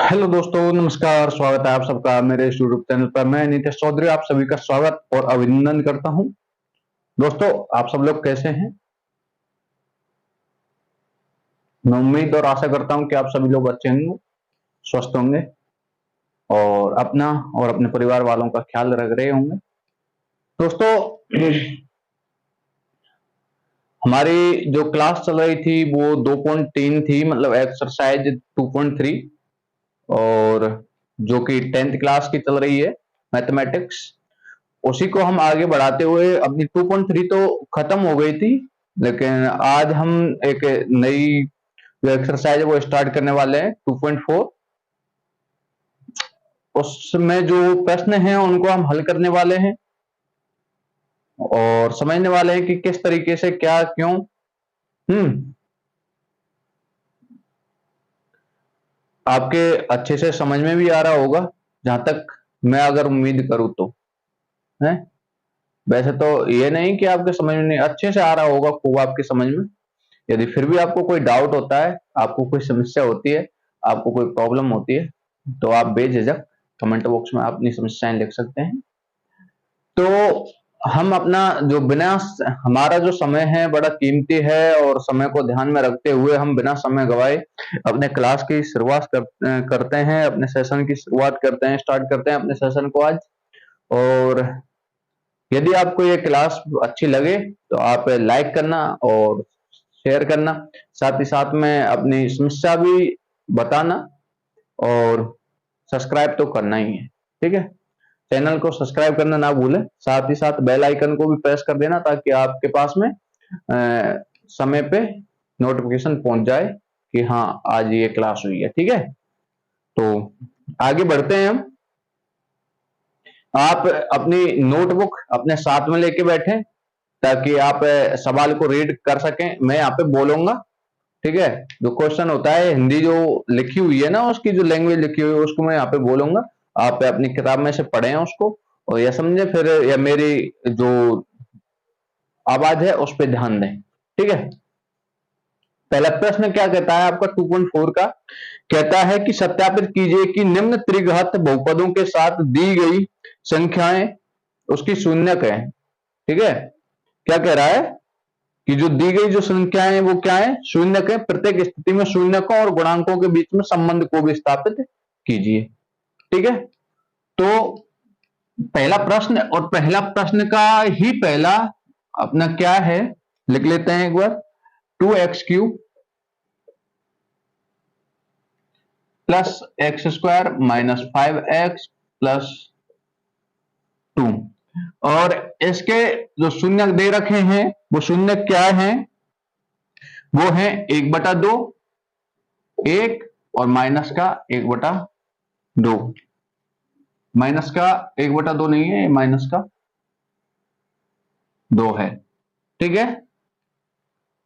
Hello दोस्तों, नमस्कार। स्वागत है आप सबका मेरे यूट्यूब चैनल पर। मैं नीतीश चौधरी आप सभी का स्वागत और अभिनंदन करता हूं। दोस्तों, आप सब लोग कैसे हैं? मैं उम्मीद और आशा करता हूं कि आप सभी लोग अच्छे होंगे, स्वस्थ होंगे और अपना और अपने परिवार वालों का ख्याल रख रहे होंगे। दोस्तों, हमारी जो क्लास चल रही थी वो 2.3 थी, मतलब एक्सरसाइज 2.3, और जो कि 10th क्लास की चल रही है, मैथमेटिक्स। उसी को हम आगे बढ़ाते हुए अपनी 2.3 तो खत्म हो गई थी, लेकिन आज हम एक नई जो एक्सरसाइज है वो स्टार्ट करने वाले हैं 2.4। उसमें जो प्रश्न हैं उनको हम हल करने वाले हैं और समझने वाले हैं कि किस तरीके से, क्या, क्यों। आपके अच्छे से समझ में भी आ रहा होगा, जहां तक मैं अगर उम्मीद करूं तो है। वैसे तो ये नहीं कि आपके समझ में नहीं, अच्छे से आ रहा होगा खूब आपकी समझ में। यदि फिर भी आपको कोई डाउट होता है, आपको कोई समस्या होती है, आपको कोई प्रॉब्लम होती है, तो आप बेझिझक कमेंट बॉक्स में अपनी समस्याएं लिख सकते हैं। तो हम अपना जो बिना, हमारा जो समय है बड़ा कीमती है और समय को ध्यान में रखते हुए हम बिना समय गवाए अपने क्लास की शुरुआत करते हैं, अपने सेशन की शुरुआत करते हैं, स्टार्ट करते हैं अपने सेशन को आज। और यदि आपको ये क्लास अच्छी लगे तो आप लाइक करना और शेयर करना, साथ ही साथ में अपनी समस्या भी बताना, और सब्सक्राइब तो करना ही है, ठीक है। चैनल को सब्सक्राइब करना ना भूलें, साथ ही साथ बेल आइकन को भी प्रेस कर देना ताकि आपके पास में समय पे नोटिफिकेशन पहुंच जाए कि हाँ आज ये क्लास हुई है, ठीक है। तो आगे बढ़ते हैं हम। आप अपनी नोटबुक अपने साथ में लेके बैठे ताकि आप सवाल को रीड कर सकें। मैं यहाँ पे बोलूंगा, ठीक है। जो क्वेश्चन होता है, हिंदी जो लिखी हुई है ना, उसकी जो लैंग्वेज लिखी हुई है उसको मैं यहाँ पे बोलूंगा, आप अपनी किताब में से पढ़ें उसको और यह समझे, फिर या मेरी जो आवाज है उस पर ध्यान दें, ठीक है। पहला प्रश्न क्या कहता है आपका 2.4 का? कहता है कि सत्यापित कीजिए कि निम्न त्रिघात बहुपदों के साथ दी गई संख्याएं उसकी शून्यक है, ठीक है। क्या कह रहा है कि जो दी गई जो संख्याएं हैं वो क्या है? शून्यक है। प्रत्येक स्थिति में शून्यकों और गुणांकों के बीच में संबंध को भी स्थापित कीजिए, ठीक है। तो पहला प्रश्न, और पहला प्रश्न का ही पहला अपना क्या है लिख लेते हैं एक बार। 2x³ plus x² minus 5x plus 2। और इसके जो शून्य दे रखे हैं वो शून्य क्या है? वो है 1/2, 1 और माइनस का 1/2। माइनस का 1/2 नहीं है, माइनस का 2 है, ठीक है।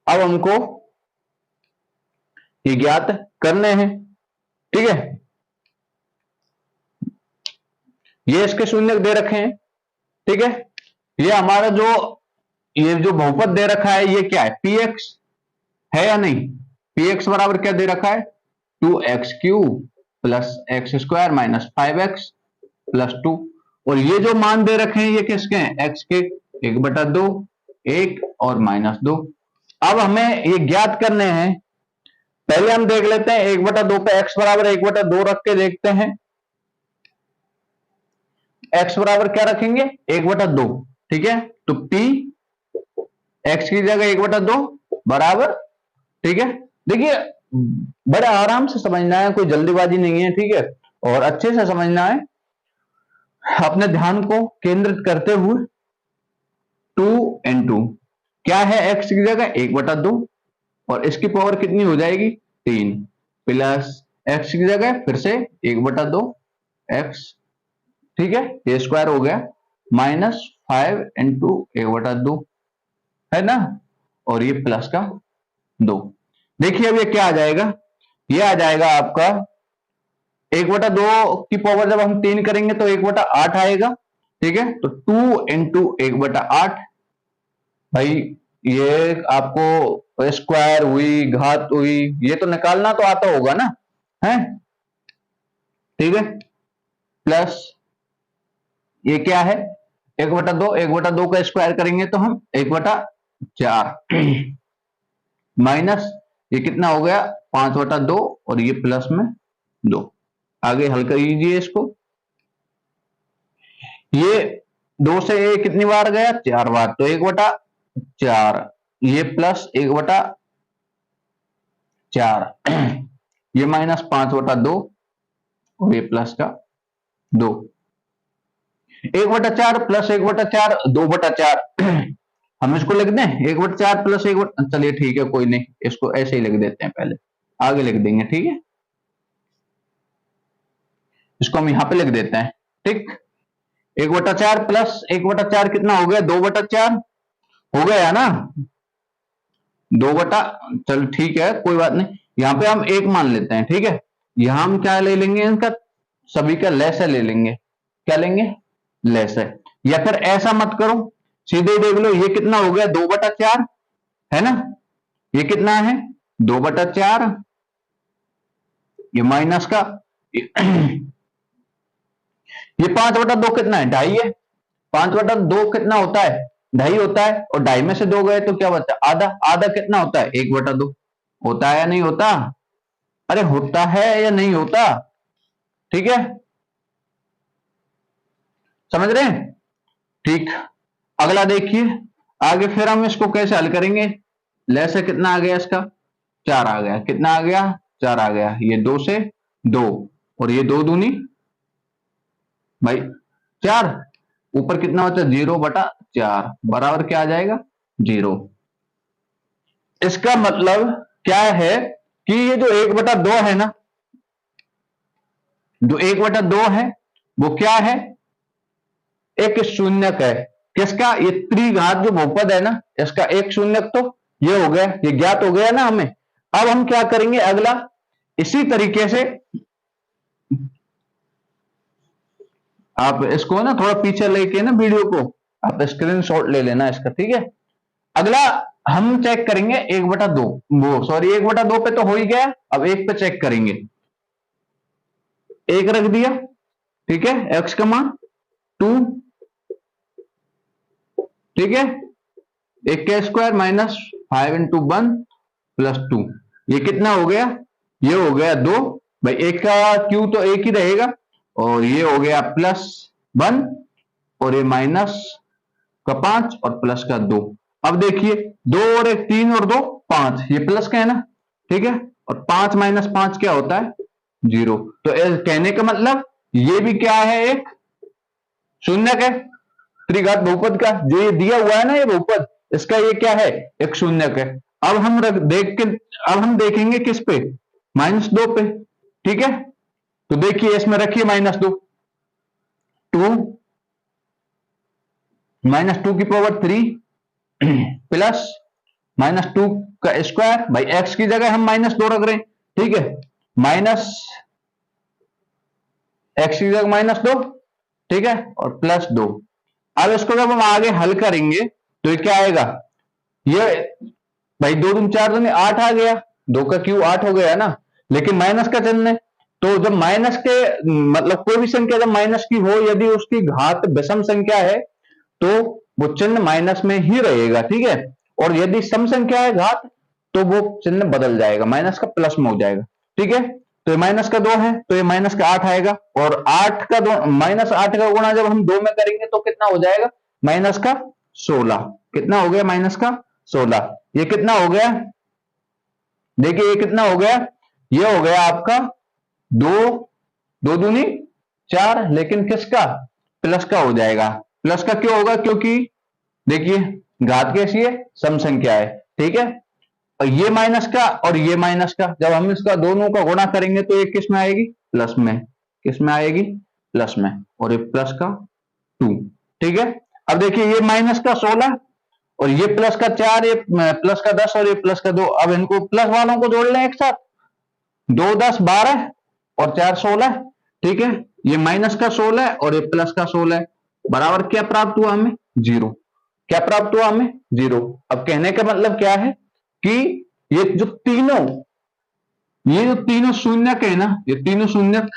अब हमको ये ज्ञात करने हैं, ठीक है। ये इसके शून्य दे रखे हैं, ठीक है। ये हमारा जो ये जो बहुपद दे रखा है ये क्या है? px है या नहीं? px बराबर क्या दे रखा है? 2x³ plus x² minus 5x plus 2। और ये जो मान दे रखे हैं ये किसके हैं? x के। 1/2, 1 और माइनस 2। अब हमें ये ज्ञात करने हैं। पहले हम देख लेते हैं 1/2 पे x बराबर 1/2 रख के देखते हैं। x बराबर क्या रखेंगे? 1/2, ठीक है। तो p x की जगह 1/2 बराबर, ठीक है। देखिए, बड़े आराम से समझना है, कोई जल्दीबाजी नहीं है, ठीक है। और अच्छे से समझना है, अपने ध्यान को केंद्रित करते हुए। 2 क्या है? x की जगह 1/2 और इसकी पावर कितनी हो जाएगी? 3 प्लस x की जगह फिर से 1/2 x, ठीक है, ये स्क्वायर हो गया, माइनस 5 इंटू 1/2 है ना, और ये प्लस का 2। देखिए अब ये क्या आ जाएगा? ये आ जाएगा आपका 1/2 की पावर जब हम 3 करेंगे तो 1/8 आएगा, ठीक है। तो 2 इंटू 1/8, भाई ये आपको स्क्वायर हुई, घात हुई, ये तो निकालना तो आता होगा ना, है। ठीक है, प्लस ये क्या है 1/2, 1/2 का स्क्वायर करेंगे तो हम 1/4 माइनस ये कितना हो गया 5/2 और ये प्लस में 2। आगे हल कर लीजिए इसको, ये 2 से ये कितनी बार गया 4 बार, तो 1/4, ये प्लस 1/4 ये माइनस 5/2 और ये प्लस का 2। 1/4 प्लस 1/4 2/4 हम इसको लिख दें 1/4 प्लस 1, चलिए ठीक है कोई नहीं, इसको ऐसे ही लिख देते हैं, पहले आगे लिख देंगे, ठीक है, इसको हम यहां पे लिख देते हैं, ठीक। 1/4 प्लस 1/4 कितना हो गया 2/4 हो गया ना, 2 बटा, चल ठीक है कोई बात नहीं, यहां पे हम 1 मान लेते हैं, ठीक है। यहां हम क्या ले लेंगे इनका सभी का लेस ले लेंगे, क्या लेंगे लेस है, या फिर ऐसा मत करो सीधे देख लो, ये कितना हो गया 2/4 है ना, ये कितना है 2/4, ये माइनस का ये 5/2 कितना है 2.5 है, 5/2 कितना होता है 2.5 होता है, और 2.5 में से 2 गए तो क्या बचा आधा, आधा कितना होता है 1/2 होता है या नहीं होता, अरे होता है या नहीं होता, ठीक है, समझ रहे हैं, ठीक। अगला देखिए आगे, फिर हम इसको कैसे हल करेंगे, लेस है कितना आ गया इसका 4 आ गया, कितना आ गया 4 आ गया, ये 2 से 2 और ये 2 दूनी भाई 4, ऊपर कितना होता है 0/4 बराबर क्या आ जाएगा 0। इसका मतलब क्या है कि ये जो 1/2 है ना, जो 1/2 है वो क्या है एक शून्यक है, किसका, ये त्रिघात जो बहुपद है ना इसका एक शून्यक, तो ये हो गया, ये ज्ञात हो गया ना हमें। अब हम क्या करेंगे अगला, इसी तरीके से आप इसको ना थोड़ा पीछे लेके ना वीडियो को आप स्क्रीनशॉट ले लेना इसका, ठीक है। अगला हम चेक करेंगे 1/2, वो सॉरी 1/2 पे तो हो ही गया, अब 1 पे चेक करेंगे, 1 रख दिया, ठीक है, x का मान 2, ठीक है, 1 का स्क्वायर माइनस 5 × 1 + 2, ये कितना हो गया, ये हो गया 2 भाई, 1 का क्यू तो 1 ही रहेगा, और ये हो गया +1 और ये माइनस का 5 और प्लस का 2। अब देखिए 2 और 1 3 और 2 5, ये प्लस का है ना, ठीक है, और 5 - 5 क्या होता है 0, तो कहने का मतलब ये भी क्या है एक शून्यक है, त्रिघात बहुपद का जो ये दिया हुआ है ना ये बहुपद, इसका ये क्या है एक शून्यक है। अब हम अब हम देखेंगे किस पे -2 पे, ठीक है, तो देखिए इसमें रखिए -2, 2 -2 की पावर 3 प्लस -2 का स्क्वायर भाई, x की जगह हम -2 रख रहे हैं, ठीक है, माइनस x की जगह -2, ठीक है, और +2। अब इसको जब हम आगे हल करेंगे तो ये क्या आएगा, ये भाई 2 दूनी 4 दूनी 8 आ गया, 2 का क्यू 8 हो गया ना, लेकिन माइनस का चिन्ह है, तो जब माइनस के मतलब कोई भी संख्या जब माइनस की हो, यदि उसकी घात विषम संख्या है तो वो चिन्ह माइनस में ही रहेगा, ठीक है, और यदि सम संख्या है घात तो वो चिन्ह बदल जाएगा, माइनस का प्लस में हो जाएगा, ठीक है। तो ये माइनस का 2 है तो ये माइनस का 8 आएगा, और 8 का -8 का गुणा जब हम 2 में करेंगे तो कितना हो जाएगा माइनस का 16, कितना हो गया माइनस का 16, ये कितना हो गया देखिए, ये कितना हो गया, ये हो गया आपका 2 2 दूनी 4, लेकिन किसका प्लस का हो जाएगा, प्लस का क्यों होगा, क्योंकि देखिए घात कैसी है सम संख्या है, ठीक है, और ये माइनस का और ये माइनस का जब हम इसका दोनों का गुणा करेंगे तो ये किस में आएगी प्लस में, किस में आएगी प्लस में, और ये प्लस का 2, ठीक है। अब देखिए ये माइनस का 16 और ये प्लस का 4, ये प्लस का 10 और ये प्लस का 2, अब इनको प्लस वालों को जोड़ लें एक साथ, 2 10 12 और 4 16, ठीक है, ये माइनस का 16 और ये प्लस का 16 बराबर क्या प्राप्त हुआ हमें 0, क्या प्राप्त हुआ हमें 0। अब कहने का मतलब क्या है कि ये जो तीनों शून्यक है ना, ये तीनों शून्यक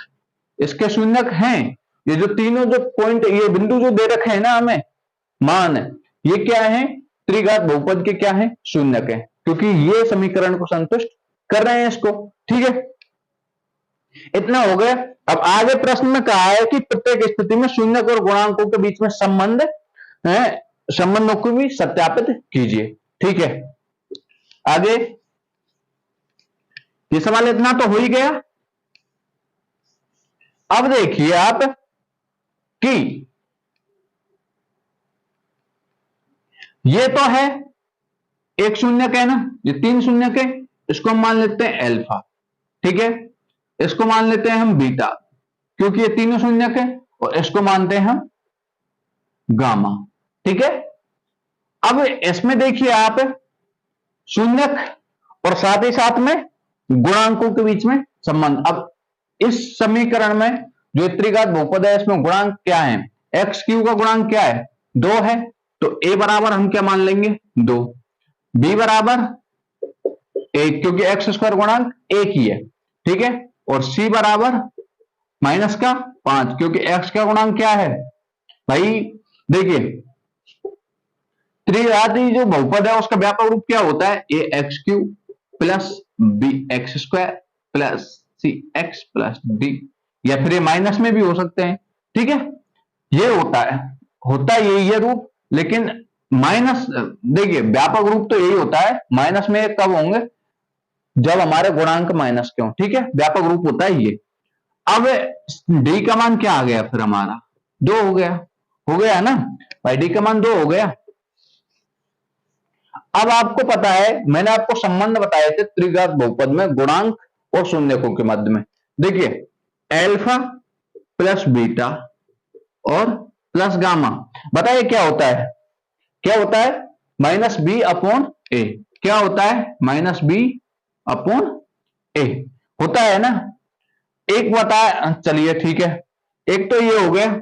इसके शून्यक हैं। ये जो तीनों जो पॉइंट, ये बिंदु जो दे रखे हैं ना, हमें ये जो तीनों जो पॉइंट, ये बिंदु जो दे रखे हैं ना हमें मान, ये क्या है, त्रिघात बहुपद के क्या है, शून्यक है, क्योंकि ये समीकरण को संतुष्ट कर रहे हैं इसको। ठीक है, इतना हो गया। अब आगे प्रश्न में कहा है कि प्रत्येक स्थिति में शून्यक और गुणांकों के बीच में संबंध है, संबंधों को भी सत्यापित कीजिए। ठीक है, आगे ये सवाल इतना तो हो ही गया। अब देखिए आप कि ये तो है एक शून्यक है ना, ये तीन शून्यक है, इसको हम मान लेते हैं अल्फा। ठीक है, इसको मान लेते हैं हम बीटा, क्योंकि ये तीनों शून्यक है, और इसको मानते हैं हम गामा। ठीक है, अब इसमें देखिए आप शून्यक और साथ ही साथ में गुणांकों के बीच में संबंध। अब इस समीकरण में जो त्रिघात बहुपद है, इसमें गुणांक क्या है, एक्स क्यू का गुणांक क्या है, 2 है, तो ए बराबर हम क्या मान लेंगे, 2, बी बराबर 1, क्योंकि एक्स स्क्वायर गुणांक 1 ही है। ठीक है, और सी बराबर माइनस का 5, क्योंकि एक्स का गुणांक क्या है भाई, देखिए त्रिघाती जो बहुपद है उसका व्यापक रूप क्या होता है, a x cube plus b x square plus c x plus d, या फिर ये माइनस में भी हो सकते हैं। ठीक है, ये होता यही है रूप, लेकिन माइनस, देखिए व्यापक रूप तो यही होता है, माइनस में कब होंगे, जब हमारे गुणांक माइनस के हों। ठीक है, व्यापक रूप होता है ये। अब डी का मान क्या आ गया, फिर हमारा 2 हो गया ना भाई, डी का मान 2 हो गया। अब आपको पता है, मैंने आपको संबंध बताए थे त्रिघात बहुपद में गुणांक और शून्यकों के मध्य में। देखिए अल्फा प्लस बीटा और प्लस गामा, बताइए क्या होता है, क्या होता है, माइनस बी अपॉन ए। क्या होता है, माइनस बी अपॉन ए होता है ना। एक बताया, चलिए ठीक है, एक तो ये हो गया,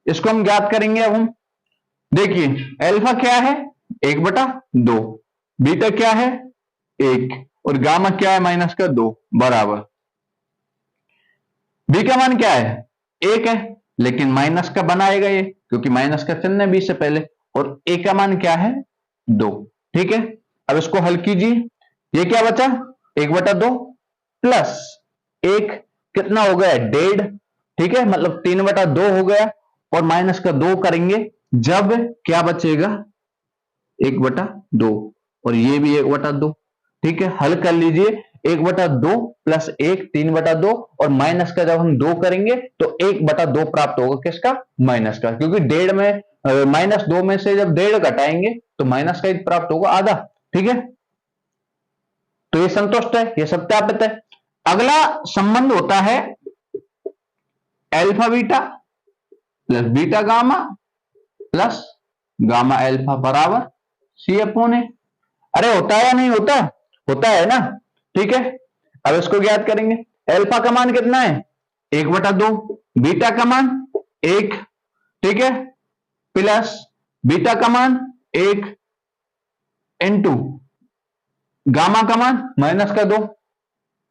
इसको हम ज्ञात करेंगे। अब हम देखिए अल्फा क्या है, 1/2, बीटा क्या है 1, और गामा क्या है माइनस का 2 बराबर, बी का मान क्या है 1 है, लेकिन माइनस का बनाएगा ये, क्योंकि माइनस का चिन्ह है बी से पहले, और ए का मान क्या है 2। ठीक है, अब इसको हल कीजिए, ये क्या बचा 1/2 प्लस 1 कितना हो गया 1.5। ठीक है, मतलब 3/2 हो गया, और माइनस का 2 करेंगे जब क्या बचेगा 1/2, और ये भी 1/2। ठीक है, हल कर लीजिए, 1/2 प्लस 1 3/2, और माइनस का जब हम 2 करेंगे तो 1/2 प्राप्त होगा, किसका, माइनस का, क्योंकि 1.5 में -2 में से जब 1.5 घटाएंगे तो माइनस का प्राप्त होगा आधा। ठीक है, तो ये संतुष्ट है, ये सत्यापित है। अगला संबंध होता है alpha beta plus beta gamma plus gamma alpha बराबर सी अपॉन ए। अरे होता है या नहीं होता, होता है ना। ठीक है, अब इसको ज्ञात करेंगे, अल्फा का मान कितना है 1/2, बीटा का मान 1, ठीक है, प्लस बीटा का मान 1 इंटू गामा का मान माइनस का 2,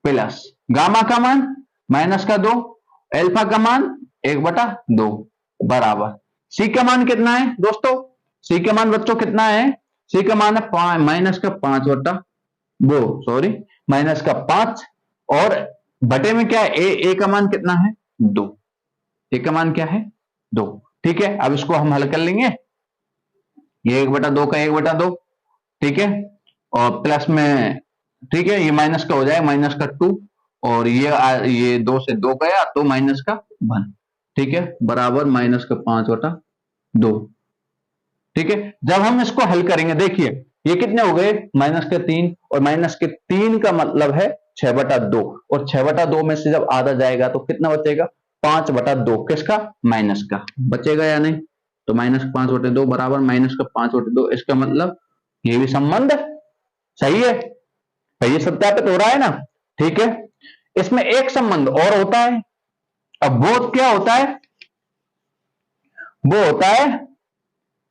प्लस गामा का मान माइनस का 2, अल्फा का मान 1/2 बराबर सी का मान कितना है दोस्तों, सी का मान बच्चों कितना है, सी का मान है माइनस का 5, और बटे में क्या है ए का मान कितना है 2, ए का मान क्या है 2। ठीक है, अब इसको हम हल कर लेंगे, ये 1/2 का 1/2, ठीक है, और प्लस में, ठीक है, ये माइनस का हो जाएगा माइनस का 2, और ये 2 से 2 गया तो माइनस का 1, ठीक है, बराबर माइनस का 5/2। ठीक है, जब हम इसको हल करेंगे, देखिए ये कितने हो गए माइनस के 3, और माइनस के 3 का मतलब है 6/2, और 6/2 में से जब आधा जाएगा तो कितना बचेगा 5/2, किसका, माइनस का बचेगा या नहीं, तो माइनस 5/2 बराबर माइनस का 5/2। इसका मतलब ये भी संबंध सही है, ये सत्यापित हो रहा है ना। ठीक है, इसमें एक संबंध और होता है, अब वो क्या होता है, वो होता है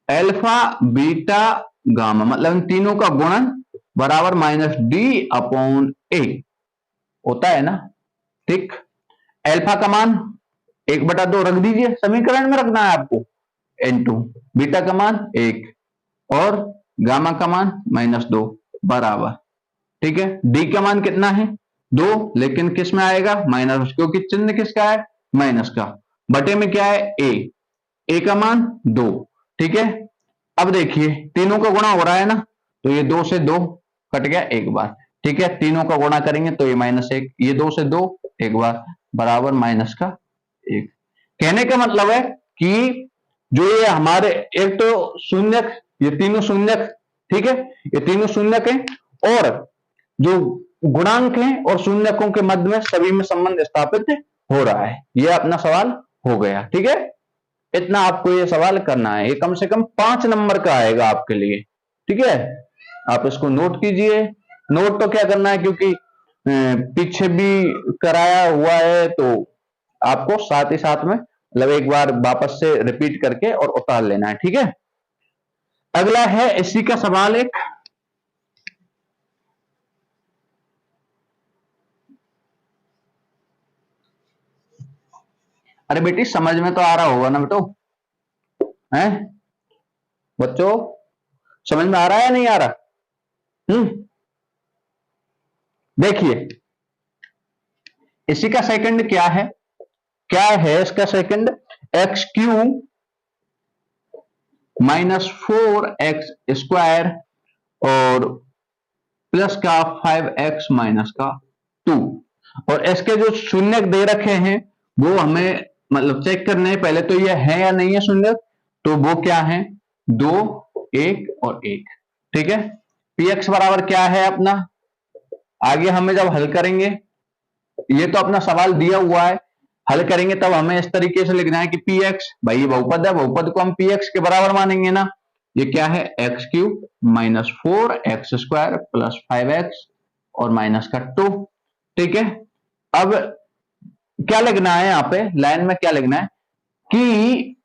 अल्फा बीटा गामा, मतलब इन तीनों का गुणन बराबर -d/a होता है ना। ठीक, अल्फा का मान 1/2 रख दीजिए, समीकरण में रखना है आपको, इनटू बीटा का मान 1 और गामा का मान -2 बराबर, ठीक है। डी का मान कितना है 2, लेकिन किस में आएगा माइनस, क्योंकि चिन्ह किसका है माइनस का, बटे में क्या है ए का मान 2, ठीक है। अब देखिए तीनों का गुणा हो रहा है ना, तो ये 2 से 2 कट गया एक बार, ठीक है। तीनों का गुणा करेंगे तो ये -1, ये 2 से 2 एक बार बराबर -1। कहने का मतलब है कि जो ये हमारे एक तो शून्यक, ये तीनों शून्यक, ठीक है, ये तीनों शून्यक हैं और जो गुणांक हैं और शून्यकों के मध्य में सभी में संबंध स्थापित हो रहा है। ये अपना सवाल हो गया, ठीक है। इतना आपको ये सवाल करना है, ये कम से कम 5 नंबर का आएगा आपके लिए, ठीक है। आप इसको नोट कीजिए। नोट तो क्या करना है, क्योंकि पीछे भी कराया हुआ है, तो आपको साथ ही साथ में मतलब एक बार वापस से रिपीट करके और उतार लेना है, ठीक है। अगला है इसी का सवाल एक, अरे बेटी समझ में तो आ रहा होगा ना बेटो, हैं बच्चों, समझ में आ रहा है या नहीं आ रहा? देखिए इसी का सेकंड क्या है, क्या है इसका सेकंड, x³ -4x² और प्लस का 5x -2, और इसके जो शून्यक दे रखे हैं वो हमें मतलब चेक करने हैं। पहले तो ये है या नहीं है शून्यक, तो वो क्या है 2, 1 और 1, ठीक है। px बराबर क्या है अपना, आगे हमें जब हल करेंगे, ये तो अपना सवाल दिया हुआ है, हल करेंगे तब हमें इस तरीके से लिखना है कि px, भाई ये बहुपद है, बहुपद को हम px के बराबर मानेंगे ना। ये क्या है x³ -4x² प्लस 5x और -2, ठीक है। अब क्या लिखना है यहाँ पे लाइन में, क्या लिखना है कि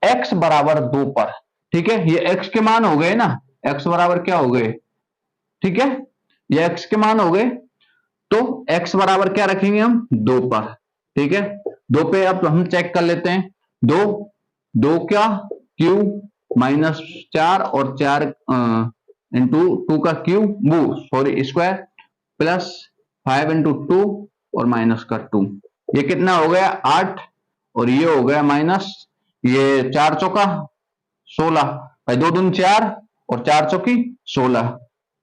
x बराबर 2 पर, ठीक है, ये x के मान हो गए ना, x बराबर क्या हो गए, ठीक है, ये x के मान हो गए, तो x बराबर क्या रखेंगे हम 2 पर, ठीक है। 2 पे अब हम चेक कर लेते हैं, 2 क्या क्यूब -4 और 4 इंटू 2 का क्यूब, वो सॉरी स्क्वायर, प्लस 5 इंटू 2 और -2, ये कितना हो गया 8, और ये हो गया माइनस, ये 4 चौका 16, भाई 2 दूनी 4 और 4 चौकी 16,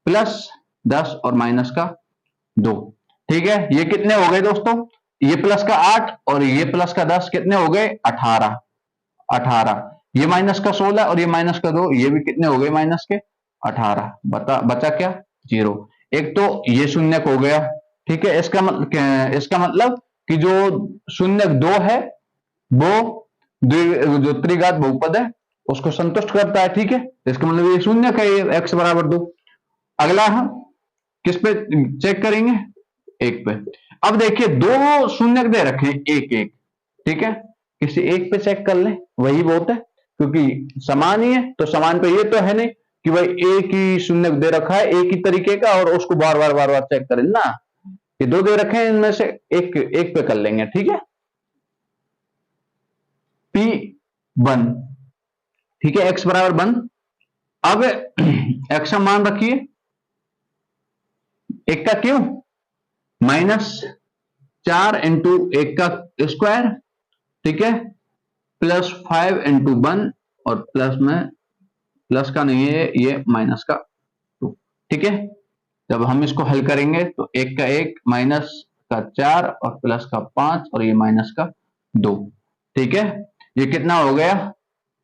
प्लस 10 और -2, ठीक है। ये कितने हो गए दोस्तों, ये प्लस का 8 और ये प्लस का 10 कितने हो गए 18, ये -16 और ये -2, ये भी कितने हो गए -18, बचा क्या 0। एक तो ये शून्यक हो गया, ठीक है। इसका मतलब कि जो शून्यक 2 है वो जो त्रिघात बहुपद है उसको संतुष्ट करता है, ठीक है। इसका मतलब ये शून्यक है, ये x बराबर 2। अगला हम किस पे चेक करेंगे, 1 पे। अब देखिए 2 शून्यक दे रखे हैं 1 1, ठीक है, किसी एक पे चेक कर ले वही बहुत है, क्योंकि समान ही है, तो समान पे ये तो है नहीं कि भाई एक ही शून्यक दे रखा है एक ही तरीके का और उसको बार बार चेक करें ना, ये 2 दे रखे हैं, इनमें से एक पे कर लेंगे, ठीक है। P1, ठीक है, x बराबर 1। अब x का मान रखिए, 1 का क्यों -4 इंटू 1 का स्क्वायर, ठीक है, प्लस 5 इंटू 1 और प्लस में प्लस का नहीं है ये -2, ठीक है। जब हम इसको हल करेंगे तो 1 का 1 माइनस का 4 और प्लस का 5 और ये -2, ठीक है। ये कितना हो गया,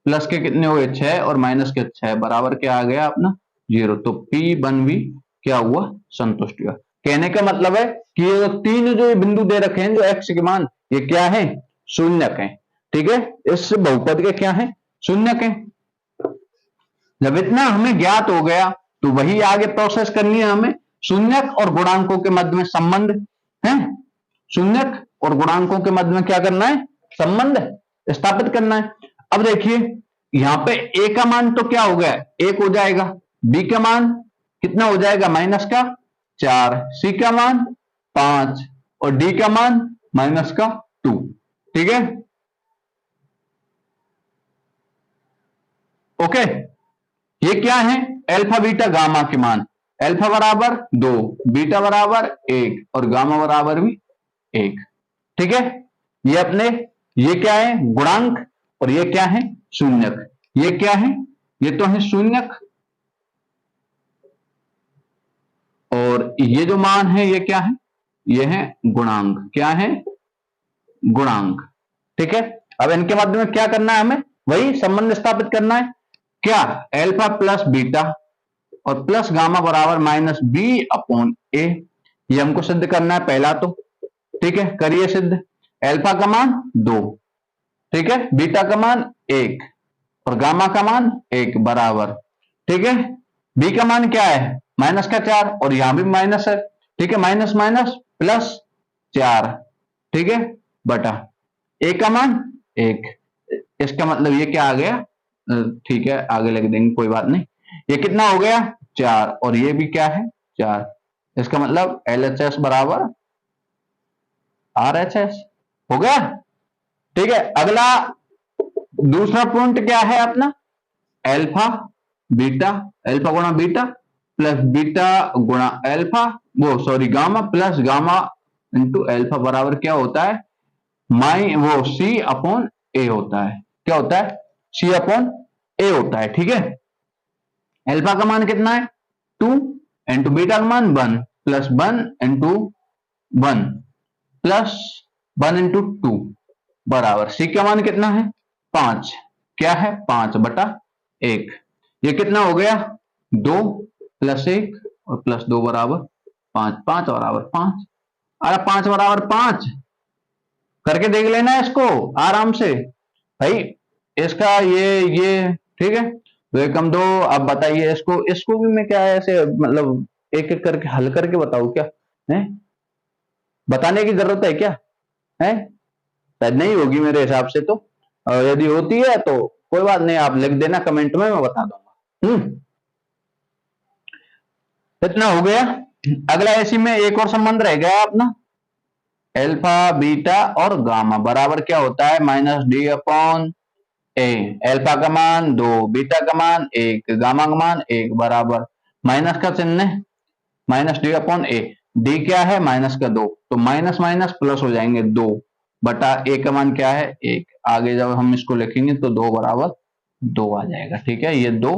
प्लस के कितने हो गए 6 और माइनस के 6 बराबर क्या आ गया अपना 0, तो P1 भी क्या हुआ संतुष्ट हुआ। कहने का मतलब है कि ये 3 जो बिंदु दे रखे हैं जो x के मान, ये क्या है शून्यक है, ठीक है, इस बहुपद के क्या है शून्यक है। जब इतना हमें ज्ञात हो गया तो वही आगे प्रोसेस करनी है हमें, शून्यक और गुणांकों के मध्य में संबंध है, शून्यक और गुणांकों के मध्य में क्या करना है संबंध स्थापित करना है। अब देखिए यहां पे a का मान तो क्या हो गया 1 हो जाएगा, b का मान कितना हो जाएगा -4, c का मान 5 और d का मान माइनस का 2। ठीक है, ओके। ये क्या है, अल्फा बीटा गामा के मान। अल्फा बराबर 2, बीटा बराबर 1 और गामा बराबर भी 1। ठीक है, ये अपने, ये क्या है गुणांक और ये क्या है शून्यक। ये क्या है, ये तो है शून्यक और ये जो मान है ये क्या है, ये है गुणांक। क्या है, गुणांक। ठीक है, अब इनके मध्य में क्या करना है, हमें वही संबंध स्थापित करना है। क्या, अल्फा प्लस बीटा और प्लस गामा बराबर माइनस बी अपॉन ए। ये हमको सिद्ध करना है पहला तो। ठीक है, करिए सिद्ध। अल्फा का मान 2, ठीक है, बीटा का मान 1 और गामा का मान 1 बराबर। ठीक है, बी का मान क्या है, माइनस का 4 और यहां भी माइनस है। ठीक है, माइनस माइनस प्लस 4। ठीक है, बटा ए का मान 1। इसका मतलब ये क्या आ गया, ठीक है आगे लिख देंगे कोई बात नहीं। ये कितना हो गया 4 और ये भी क्या है 4। इसका मतलब LHS बराबर RHS हो गया। ठीक है, अगला दूसरा पॉइंट क्या है अपना, अल्फा बीटा, अल्फा गुणा बीटा प्लस बीटा गुणा अल्फा, वो sorry gamma plus gamma into alpha बराबर क्या होता है, वो सी अपॉन ए होता है। क्या होता है, सी अपॉन ए होता है। ठीक है, अल्फा का मान कितना है 2 इंटू बीटा का मान 1 प्लस 1 इंटू 1 प्लस 1 इंटू 2 बराबर सी का मान कितना है 5। क्या है 5 बटा 1। ये कितना हो गया 2 प्लस 1 और प्लस 2 बराबर 5। 5 बराबर 5। अरे 5 बराबर 5 करके देख लेना इसको आराम से भाई। इसका ये ठीक है, तो एक हम दो। अब बताइए इसको, इसको भी मैं क्या है ऐसे मतलब एक एक करके हल करके बताऊं क्या है, बताने की जरूरत है क्या है, शायद नहीं होगी मेरे हिसाब से तो। और यदि होती है तो कोई बात नहीं, आप लिख देना कमेंट में, मैं बता दूंगा। इतना हो गया। अगला इसी में एक और संबंध रह गया अपना, अल्फा बीटा और गामा बराबर क्या होता है minus d upon a. Alpha का मान 2, बीटा का मान 1, गामा का मान 1 बराबर माइनस का चिन्ह माइनस डी अपॉन ए। डी क्या है माइनस का 2, तो माइनस माइनस प्लस हो जाएंगे 2 बटा ए का मान क्या है 1। आगे जब हम इसको लिखेंगे तो 2 बराबर 2 आ जाएगा। ठीक है, ये 2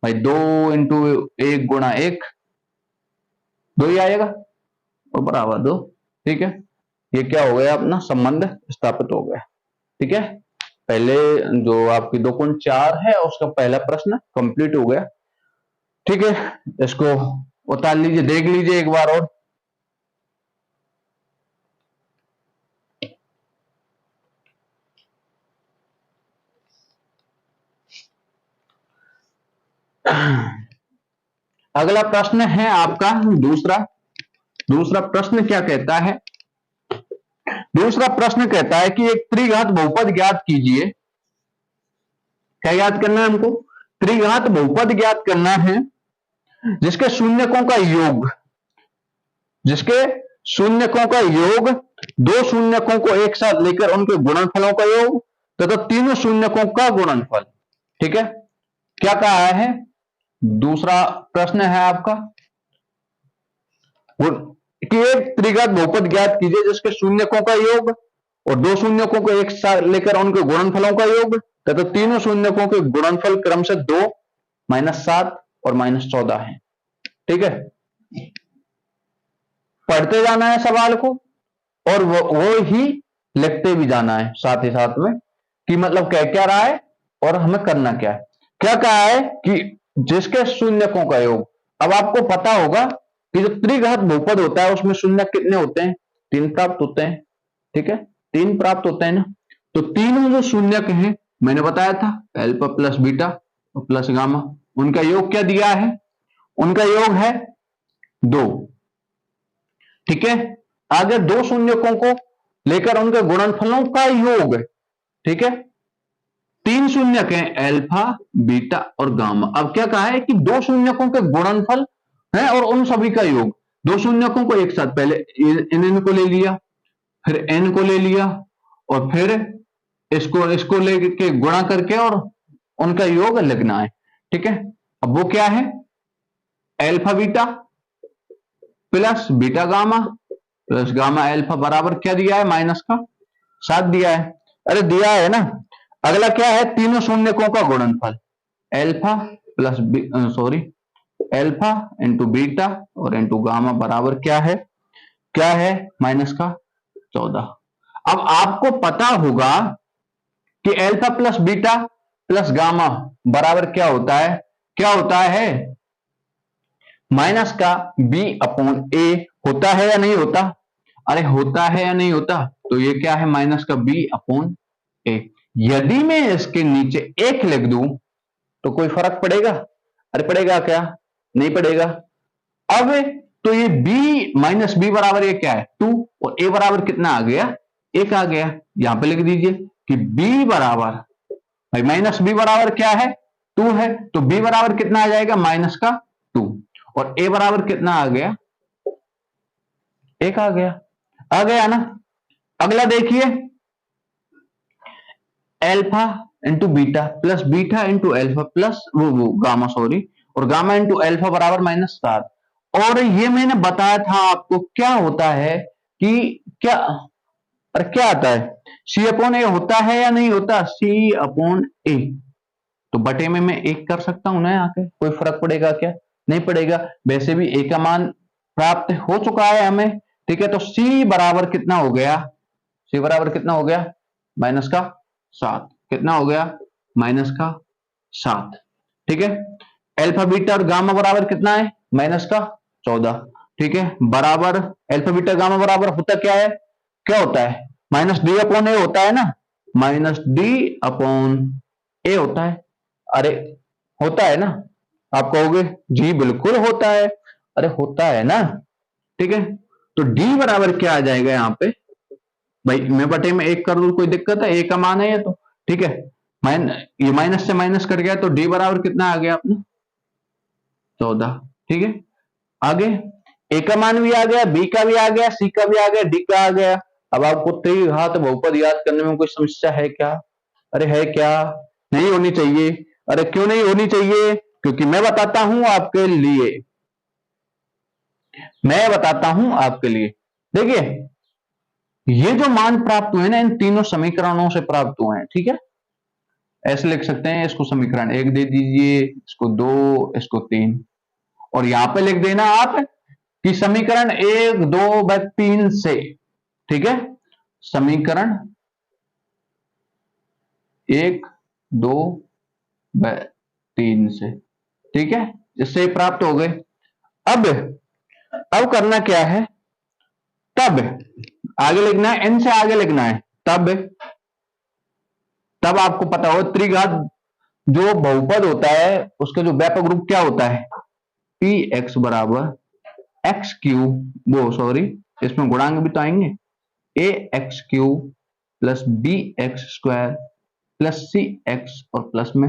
भाई 2 इंटू 1 गुणा 1 2 ही आएगा और बराबर 2। ठीक है, ये क्या हो गया अपना संबंध स्थापित हो गया। ठीक है, पहले जो आपकी 2.4 है उसका पहला प्रश्न कंप्लीट हो गया। ठीक है, इसको उतार लीजिए, देख लीजिए एक बार और। अगला प्रश्न है आपका दूसरा प्रश्न क्या कहता है, दूसरा प्रश्न कहता है कि एक त्रिघात बहुपद ज्ञात कीजिए। क्या ज्ञात करना है हमको, त्रिघात बहुपद ज्ञात करना है जिसके शून्यकों का योग, जिसके शून्यकों का योग, दो शून्यकों को एक साथ लेकर उनके गुणनफलों का योग तथा तीनों शून्यकों का गुणनफल। ठीक है, क्या कहा है, दूसरा प्रश्न है आपका कि एक त्रिघात बहुपद ज्ञात कीजिए जिसके शून्यकों का योग और दो शून्यकों को एक साथ लेकर उनके गुणनफलों का योग तथा तीनों शून्यकों के गुणनफल क्रम से 2, -7 और -14 है। ठीक है, पढ़ते जाना है सवाल को और वो ही लिखते भी जाना है साथ ही साथ में कि मतलब कह क्या रहा है और हमें करना क्या है। क्या कहा है कि जिसके शून्यकों का योग, अब आपको पता होगा कि जो त्रिघात बहुपद होता है उसमें शून्य कितने होते हैं, 3 प्राप्त होते हैं। ठीक है, 3 प्राप्त होते हैं ना, तो तीनों जो शून्यक हैं मैंने बताया था अल्फा प्लस बीटा और प्लस गामा, उनका योग क्या दिया है, उनका योग है 2। ठीक है, आगे दो शून्यकों को लेकर उनके गुणनफलों का योग। ठीक है, 3 शून्यक हैं अल्फा बीटा और गामा। अब क्या कहा है कि दो शून्यकों के गुणनफल है और उन सभी का योग, दो शून्यकों को एक साथ पहले इनको ले लिया फिर n को ले लिया और फिर इसको इसको लेके गुणा करके और उनका योग लिखना है। ठीक है, अब वो क्या है, alpha beta plus beta gamma plus gamma alpha बराबर क्या दिया है, माइनस का 7 दिया है। अरे दिया है ना। अगला क्या है, तीनों शून्यकों का गुणनफल, alpha plus sorry alpha into beta और इंटू गामा बराबर क्या है माइनस का 14। अब आपको पता होगा कि alpha plus beta plus gamma बराबर क्या होता है माइनस का बी अपॉन ए। होता है या नहीं होता, अरे होता है या नहीं होता, तो ये क्या है माइनस का बी अपॉन ए। यदि मैं इसके नीचे एक लिख दूं तो कोई फर्क पड़ेगा, अरे पड़ेगा क्या, नहीं पड़ेगा। अब तो ये b माइनस बी बराबर ये क्या है 2 और a बराबर कितना आ गया, 1 आ गया। यहां पे लिख दीजिए कि b बराबर, भाई माइनस बी बराबर क्या है 2 है, तो b बराबर कितना आ जाएगा माइनस का 2 और a बराबर कितना आ गया 1 आ गया ना। अगला देखिए, alpha into beta plus beta into alpha plus वो गामा सॉरी और गामा इंटू एल्फा बराबर -7। और ये मैंने बताया था आपको क्या होता है कि क्या, अरे क्या आता है, सी अपॉन ए होता है या नहीं होता, सी अपॉन ए। तो बटे में मैं 1 कर सकता हूं ना, यहाँ पे कोई फर्क पड़ेगा क्या, नहीं पड़ेगा। वैसे भी ए का मान प्राप्त हो चुका है हमें। ठीक है, तो सी बराबर कितना हो गया, सी बराबर कितना हो गया माइनस का 7। कितना हो गया माइनस का 7। ठीक है, एल्फा बीटा और गामा बराबर कितना है माइनस का 14। ठीक है, बराबर एल्फा बीटा गामा बराबर होता क्या होता है माइनस डी अपॉन ए होता है ना, माइनस डी अपॉन ए होता है। अरे होता है ना, आप कहोगे जी बिल्कुल होता है, अरे होता है ना। ठीक है, तो डी बराबर क्या आ जाएगा यहाँ पे, भाई मैं बटे में 1 कर दूं कोई दिक्कत है, ए का मान है ये तो। ठीक है, ये माइनस से माइनस कट गया तो डी बराबर कितना आ गया अपना 14। ठीक है, आगे ए का मान भी आ गया, बी का भी आ गया, सी का भी आ गया, डी का आ गया। अब आपको त्रिघात बहुपद याद करने में कोई समस्या है क्या, अरे है क्या, नहीं होनी चाहिए। अरे क्यों नहीं होनी चाहिए, क्योंकि मैं बताता हूं आपके लिए, मैं बताता हूं आपके लिए। देखिए ये जो मान प्राप्त हुए ना इन तीनों समीकरणों से प्राप्त हुए हैं। ठीक है, ऐसे लिख सकते हैं इसको, समीकरण 1 दे दीजिए, इसको 2, इसको 3 और यहां पे लिख देना आप कि समीकरण 1 2 व 3 से। ठीक है, समीकरण 1 2 व 3 से। ठीक है, इससे प्राप्त हो गए। अब करना क्या है, तब आगे लिखना है, n से आगे लिखना है, तब आपको पता हो त्रिघात जो बहुपद होता है उसका जो व्यापक रूप क्या होता है, पी एक्स बराबर एक्स क्यूब, वो सॉरी इसमें गुणांक भी तो आएंगे, a x cube plus b x square plus c x और प्लस में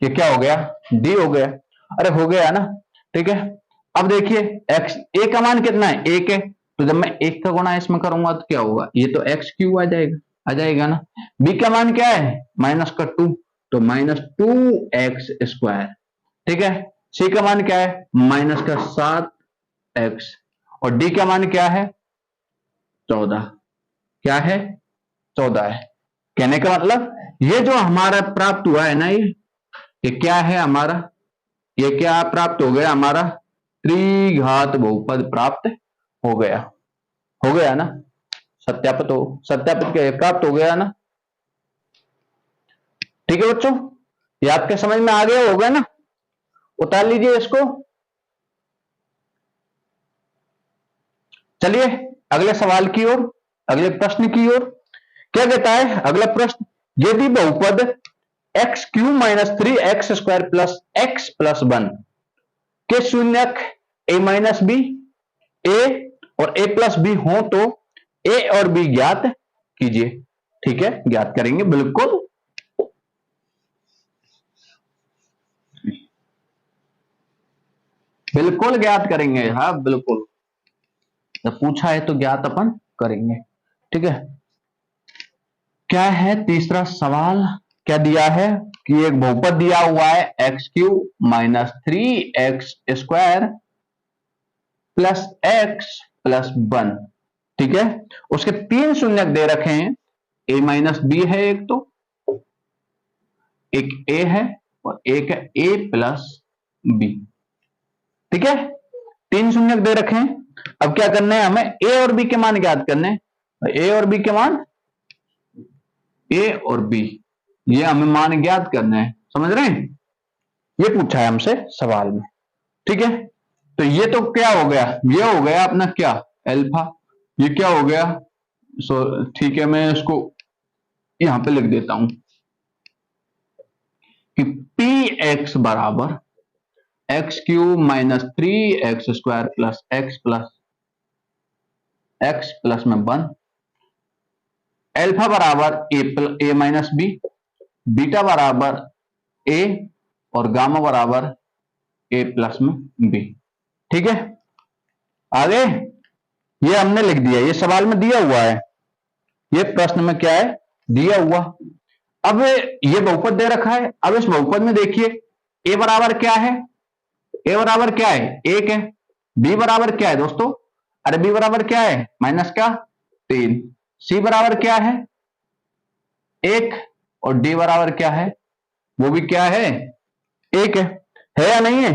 ये क्या हो गया डी हो गया। अरे हो गया ना। ठीक है, अब देखिए एक्स ए का मान कितना है 1 है, तो जब मैं 1 का गुणा इसमें करूंगा तो क्या होगा, ये तो एक्स क्यूब आ जाएगा ना। बी का मान क्या है माइनस का 2, तो माइनस 2x स्क्वायर। ठीक है, सी का मान क्या है माइनस का 7x और डी का मान क्या है 14। क्या है 14 है। कहने का मतलब ये जो हमारा प्राप्त हुआ है ना, ये क्या है हमारा, ये क्या प्राप्त हो गया हमारा त्रिघात बहुपद प्राप्त हो गया ना। सत्यापित क्या प्राप्त हो गया ना। ठीक है बच्चों, ये आपके समझ में आ गया होगा ना, उतार लीजिए इसको। चलिए अगले सवाल की ओर, अगले प्रश्न की ओर। क्या कहता है अगला प्रश्न, यदि बहुपद x Q minus 3x square plus x plus 1 के शून्यक ए माइनस बी, ए और ए प्लस बी हो तो ए और बी ज्ञात कीजिए। ठीक है, ज्ञात करेंगे बिल्कुल, बिल्कुल ज्ञात करेंगे। हाँ बिल्कुल, जब पूछा है तो ज्ञात अपन करेंगे। ठीक है। क्या है तीसरा सवाल, क्या दिया है कि एक बहुपद दिया हुआ है x³ minus 3x² plus x plus 1, ठीक है। उसके 3 शून्यक दे रखे हैं, a माइनस बी है एक a है और एक है a प्लस बी, ठीक है। 3 शून्यक दे रखे हैं। अब क्या करना है, हमें a और b के मान ज्ञात करने हैं। a और b के मान, a और b ये हमें मान ज्ञात करना है, समझ रहे हैं। ये पूछा है हमसे सवाल में, ठीक है। तो ये तो क्या हो गया, ये हो गया अपना क्या अल्फा, ये क्या हो गया, ठीक है मैं इसको यहां पे लिख देता हूं कि पी एक्स बराबर x³ minus 3x² plus x plus में 1, अल्फा बराबर a माइनस बी, बीटा बराबर a और गामा बराबर a प्लस में b, ठीक है। आगे ये हमने लिख दिया, ये सवाल में दिया हुआ है, ये प्रश्न में क्या है दिया हुआ। अब ये बहुपद दे रखा है, अब इस बहुपद में देखिए a बराबर क्या है, a बराबर क्या है 1 है, b बराबर क्या है दोस्तों, अरे b बराबर क्या है माइनस क्या 3, c बराबर क्या है 1 और d बराबर क्या है वो भी क्या है 1 है या नहीं है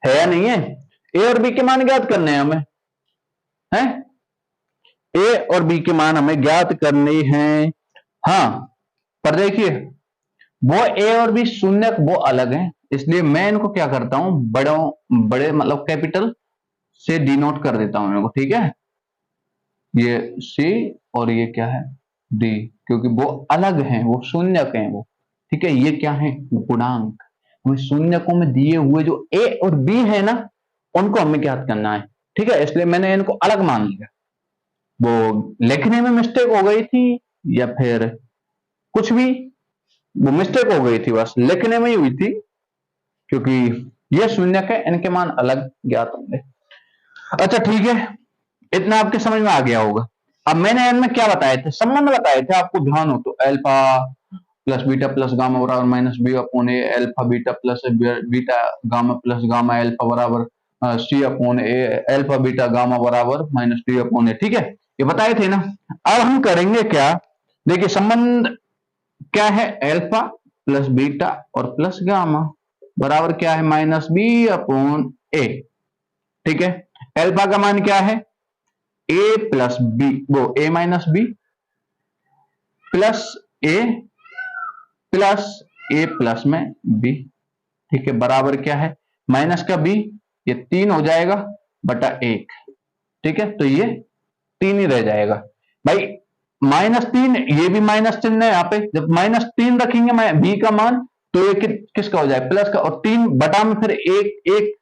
या नहीं है। a और b के मान ज्ञात करने हैं हमें, हैं a और b के मान हमें ज्ञात करने हैं। हाँ पर देखिए वो a और b शून्यक वो अलग हैं, इसलिए मैं इनको क्या करता हूं बड़े मतलब कैपिटल से डिनोट कर देता हूं इनको, ठीक है। ये c और ये क्या है d, क्योंकि वो अलग हैं, वो शून्यक हैं वो, ठीक है। ये क्या है गुणांक, हमें शून्यकों में दिए हुए जो a और b है ना उनको हमें ज्ञात करना है, ठीक है। इसलिए मैंने इनको अलग मान लिया, वो लिखने में मिस्टेक हो गई थी या फिर कुछ भी, वो मिस्टेक हो गई थी, बस लिखने में ही हुई थी, क्योंकि ये शून्यक है इनके मान अलग ज्ञात होंगे। अच्छा ठीक है, इतना आपके समझ में आ गया होगा। अब मैंने इनमें क्या बताए थे, संबंध बताए थे, आपको ध्यान हो तो alpha plus beta plus gamma बराबर minus b upon a, alpha beta plus beta gamma plus gamma alpha बराबर c upon a, alpha beta gamma बराबर माइनस डी अपॉन ए, ठीक है। ये बताए थे ना। अब हम करेंगे क्या, देखिए संबंध क्या है अल्फा प्लस बीटा और प्लस गामा बराबर क्या है माइनस बी अपॉन ए, ठीक है। अल्फा का मान क्या है a प्लस बी, वो a minus b plus a plus a plus में b, ठीक है, बराबर क्या है माइनस का b, ये 3 हो जाएगा बटा 1, ठीक है। तो ये 3 ही रह जाएगा भाई, -3, ये भी माइनस चिन्ह है यहाँ पे, जब -3 रखेंगे b का मान तो ये किसका हो जाए प्लस का, और 3 बटा में फिर एक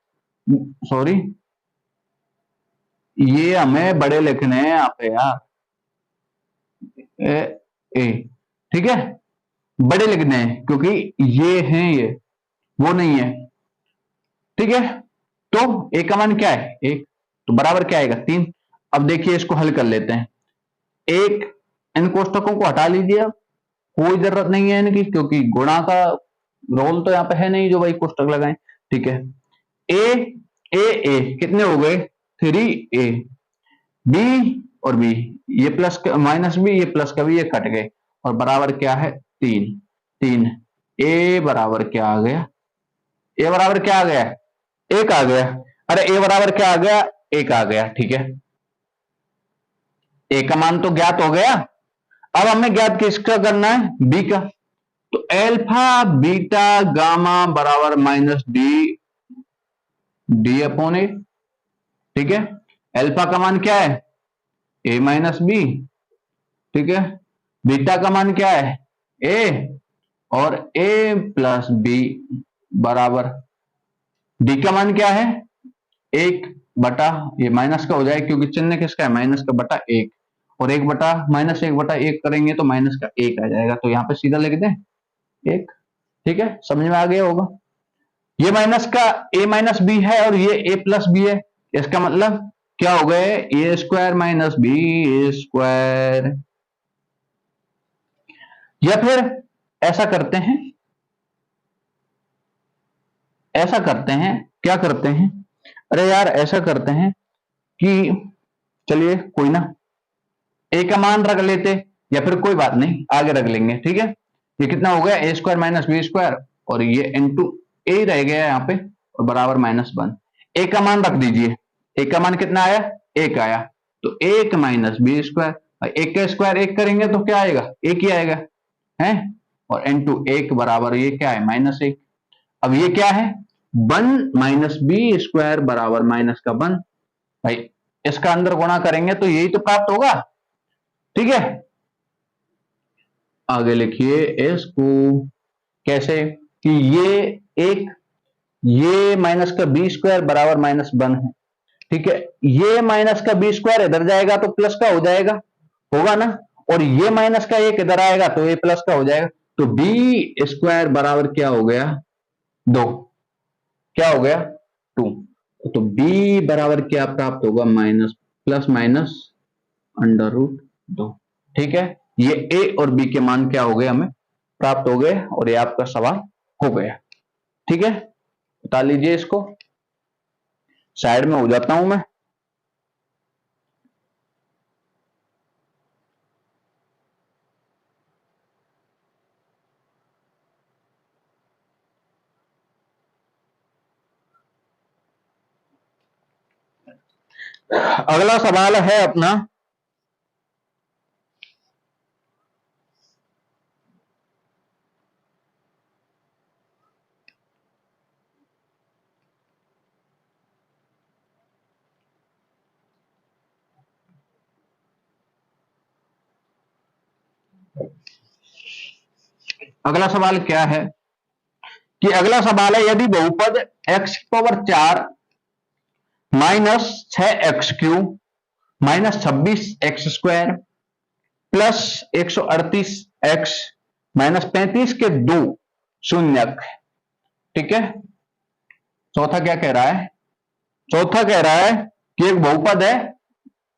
सॉरी ये हमें बड़े लिखने हैं यहाँ पे यार, ए, ठीक है, बड़े लिखने हैं क्योंकि ये हैं, ये वो नहीं है, ठीक है। तो ए का मान क्या है 1, तो बराबर क्या आएगा 3। अब देखिए इसको हल कर लेते हैं, एक इन कोष्टकों को हटा लीजिए, अब कोई जरूरत नहीं है इनकी, क्योंकि गुणा का रोल तो यहाँ पे है नहीं जो भाई कोष्टक लगाएं, ठीक है। ए कितने हो गए 3a, बी और बी ये प्लस माइनस बी, ये प्लस का भी ये कट गए, और बराबर क्या है 3 ए बराबर क्या आ गया, ए बराबर क्या आ गया 1 आ गया, अरे ए बराबर क्या आ गया 1 आ गया, ठीक है। ए का मान तो ज्ञात हो गया, अब हमें ज्ञात किसका करना है बी का, तो अल्फा बीटा गामा बराबर माइनस डी अपॉन ए, ठीक है। अल्फा का मान क्या है ए माइनस बी, ठीक है। बीटा का मान क्या है ए, और ए प्लस बी बराबर डी का मान क्या है 1 बटा, ये माइनस का हो जाए क्योंकि चिन्ह किसका है माइनस का, बटा 1, और 1 बटा -1 बटा 1 करेंगे तो माइनस का 1 आ जाएगा, तो यहाँ पे सीधा लिख दें 1, ठीक है। समझ में आ गया होगा, ये माइनस का a माइनस बी है और ये a प्लस बी है, इसका मतलब क्या हो गए, ए स्क्वायर माइनस बी स्क्वायर। या फिर ऐसा करते हैं, ऐसा करते हैं, क्या करते हैं, अरे यार ऐसा करते हैं कि चलिए कोई ना, ए का मान रख लेते, या फिर कोई बात नहीं आगे रख लेंगे, ठीक है। ये कितना हो गया, ए स्क्वायर माइनस बी स्क्वायर, और ये इंटू ए रह गया यहाँ पे, और बराबर -1। ए का मान रख दीजिए, ए का मान कितना आया, 1 आया, तो 1 माइनस बी स्क्वायर, 1 का स्क्वायर 1 करेंगे तो क्या आएगा, 1 ही आएगा है, और इंटू 1 बराबर ये क्या है, -1। अब ये क्या है, 1 माइनस बी स्क्वायर बराबर माइनस का 1, भाई इसका अंदर गुणा करेंगे तो यही तो प्राप्त होगा, ठीक है। आगे लिखिए इसको कैसे, कि ये माइनस का बी स्क्वायर बराबर -1 है, ठीक है। ये माइनस का बी स्क्वायर इधर जाएगा तो प्लस का हो जाएगा, होगा ना, और ये माइनस का 1 इधर आएगा तो ये प्लस का हो जाएगा, तो बी स्क्वायर बराबर क्या हो गया, 2, क्या हो गया 2, तो बी बराबर क्या प्राप्त होगा, ±√2, ठीक है। ये ए और बी के मान क्या हो गए, हमें प्राप्त हो गए, और ये आपका सवाल हो गया, ठीक है। बता लीजिए इसको, साइड में हो जाता हूं मैं। अगला सवाल है अपना, अगला सवाल क्या है, कि अगला सवाल है, यदि बहुपद x⁴ -6x³ -26x² plus 138x -35 के दो शून्यक, ठीक है। चौथा क्या कह रहा है, चौथा कह रहा है कि एक बहुपद है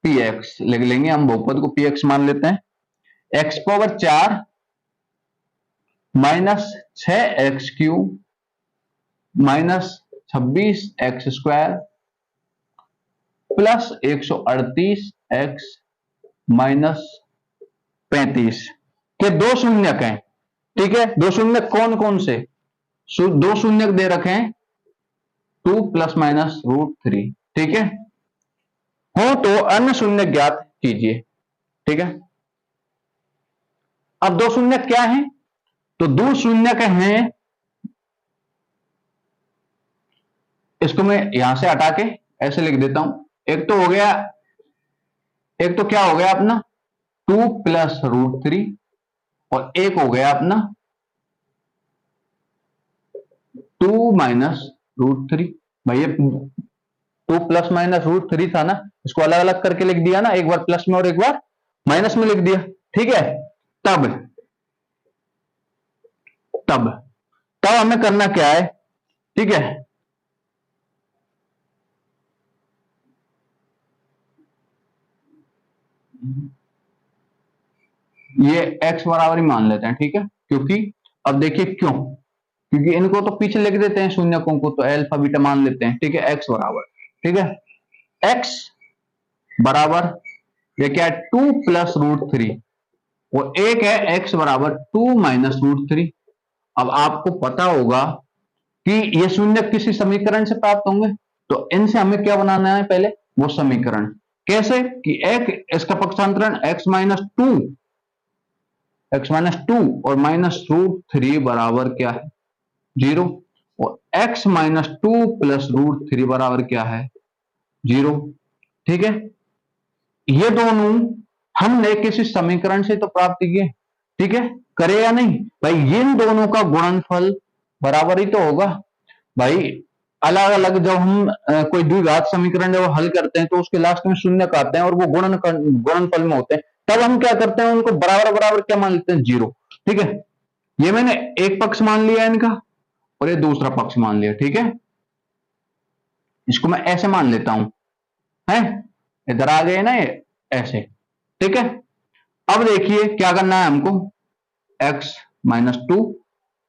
px, लिख लेंगे हम बहुपद को px मान लेते हैं, x⁴ -6x³ -26x² plus 138x -35 के दो शून्यक हैं, ठीक है। दो शून्यक कौन कौन से, दो शून्यक दे रखे हैं 2 ± √3, ठीक है। हो तो अन्य शून्य ज्ञात कीजिए, ठीक है। अब दो शून्य क्या है, तो दो शून्य हैं, इसको मैं यहां से हटा के ऐसे लिख देता हूं, एक तो हो गया, एक तो क्या हो गया अपना 2 ± √3, और एक हो गया अपना 2 √3। भाई ये 2 ± √3 था ना, इसको अलग अलग करके लिख दिया ना, एक बार प्लस में और एक बार माइनस में लिख दिया, ठीक है। तब तब तब हमें करना क्या है, ठीक है, ये x बराबर ही मान लेते हैं, ठीक है। क्योंकि अब देखिए क्यों, क्योंकि इनको तो पीछे लिख देते हैं शून्यकों को, तो अल्फा बीटा मान लेते हैं, ठीक है। x बराबर, ठीक है, x बराबर ये क्या है 2 + √3, और एक है x बराबर 2 √3। अब आपको पता होगा कि ये शून्य किसी समीकरण से प्राप्त होंगे, तो इनसे हमें क्या बनाना है पहले, वो समीकरण, कैसे, कि एक इसका पक्षांतरण x -2 और -√3 बराबर क्या है 0, और x -2 + √3 बराबर क्या है 0, ठीक है। ये दोनों हमने किसी समीकरण से तो प्राप्त किए, ठीक है, करे या नहीं भाई, इन दोनों का गुणनफल बराबर ही तो होगा भाई। अलग अलग जब हम कोई द्विघात समीकरण जब हल करते हैं तो उसके लास्ट में शून्य आते हैं और वो गुणनफल में होते हैं, तब हम क्या करते हैं, उनको बराबर बराबर क्या मान लेते हैं 0, ठीक है। ये मैंने एक पक्ष मान लिया इनका, और ये दूसरा पक्ष मान लिया, ठीक है। इसको मैं ऐसे मान लेता हूं, है इधर आ गए ना ये ऐसे, ठीक है। अब देखिए क्या करना है हमको, x minus two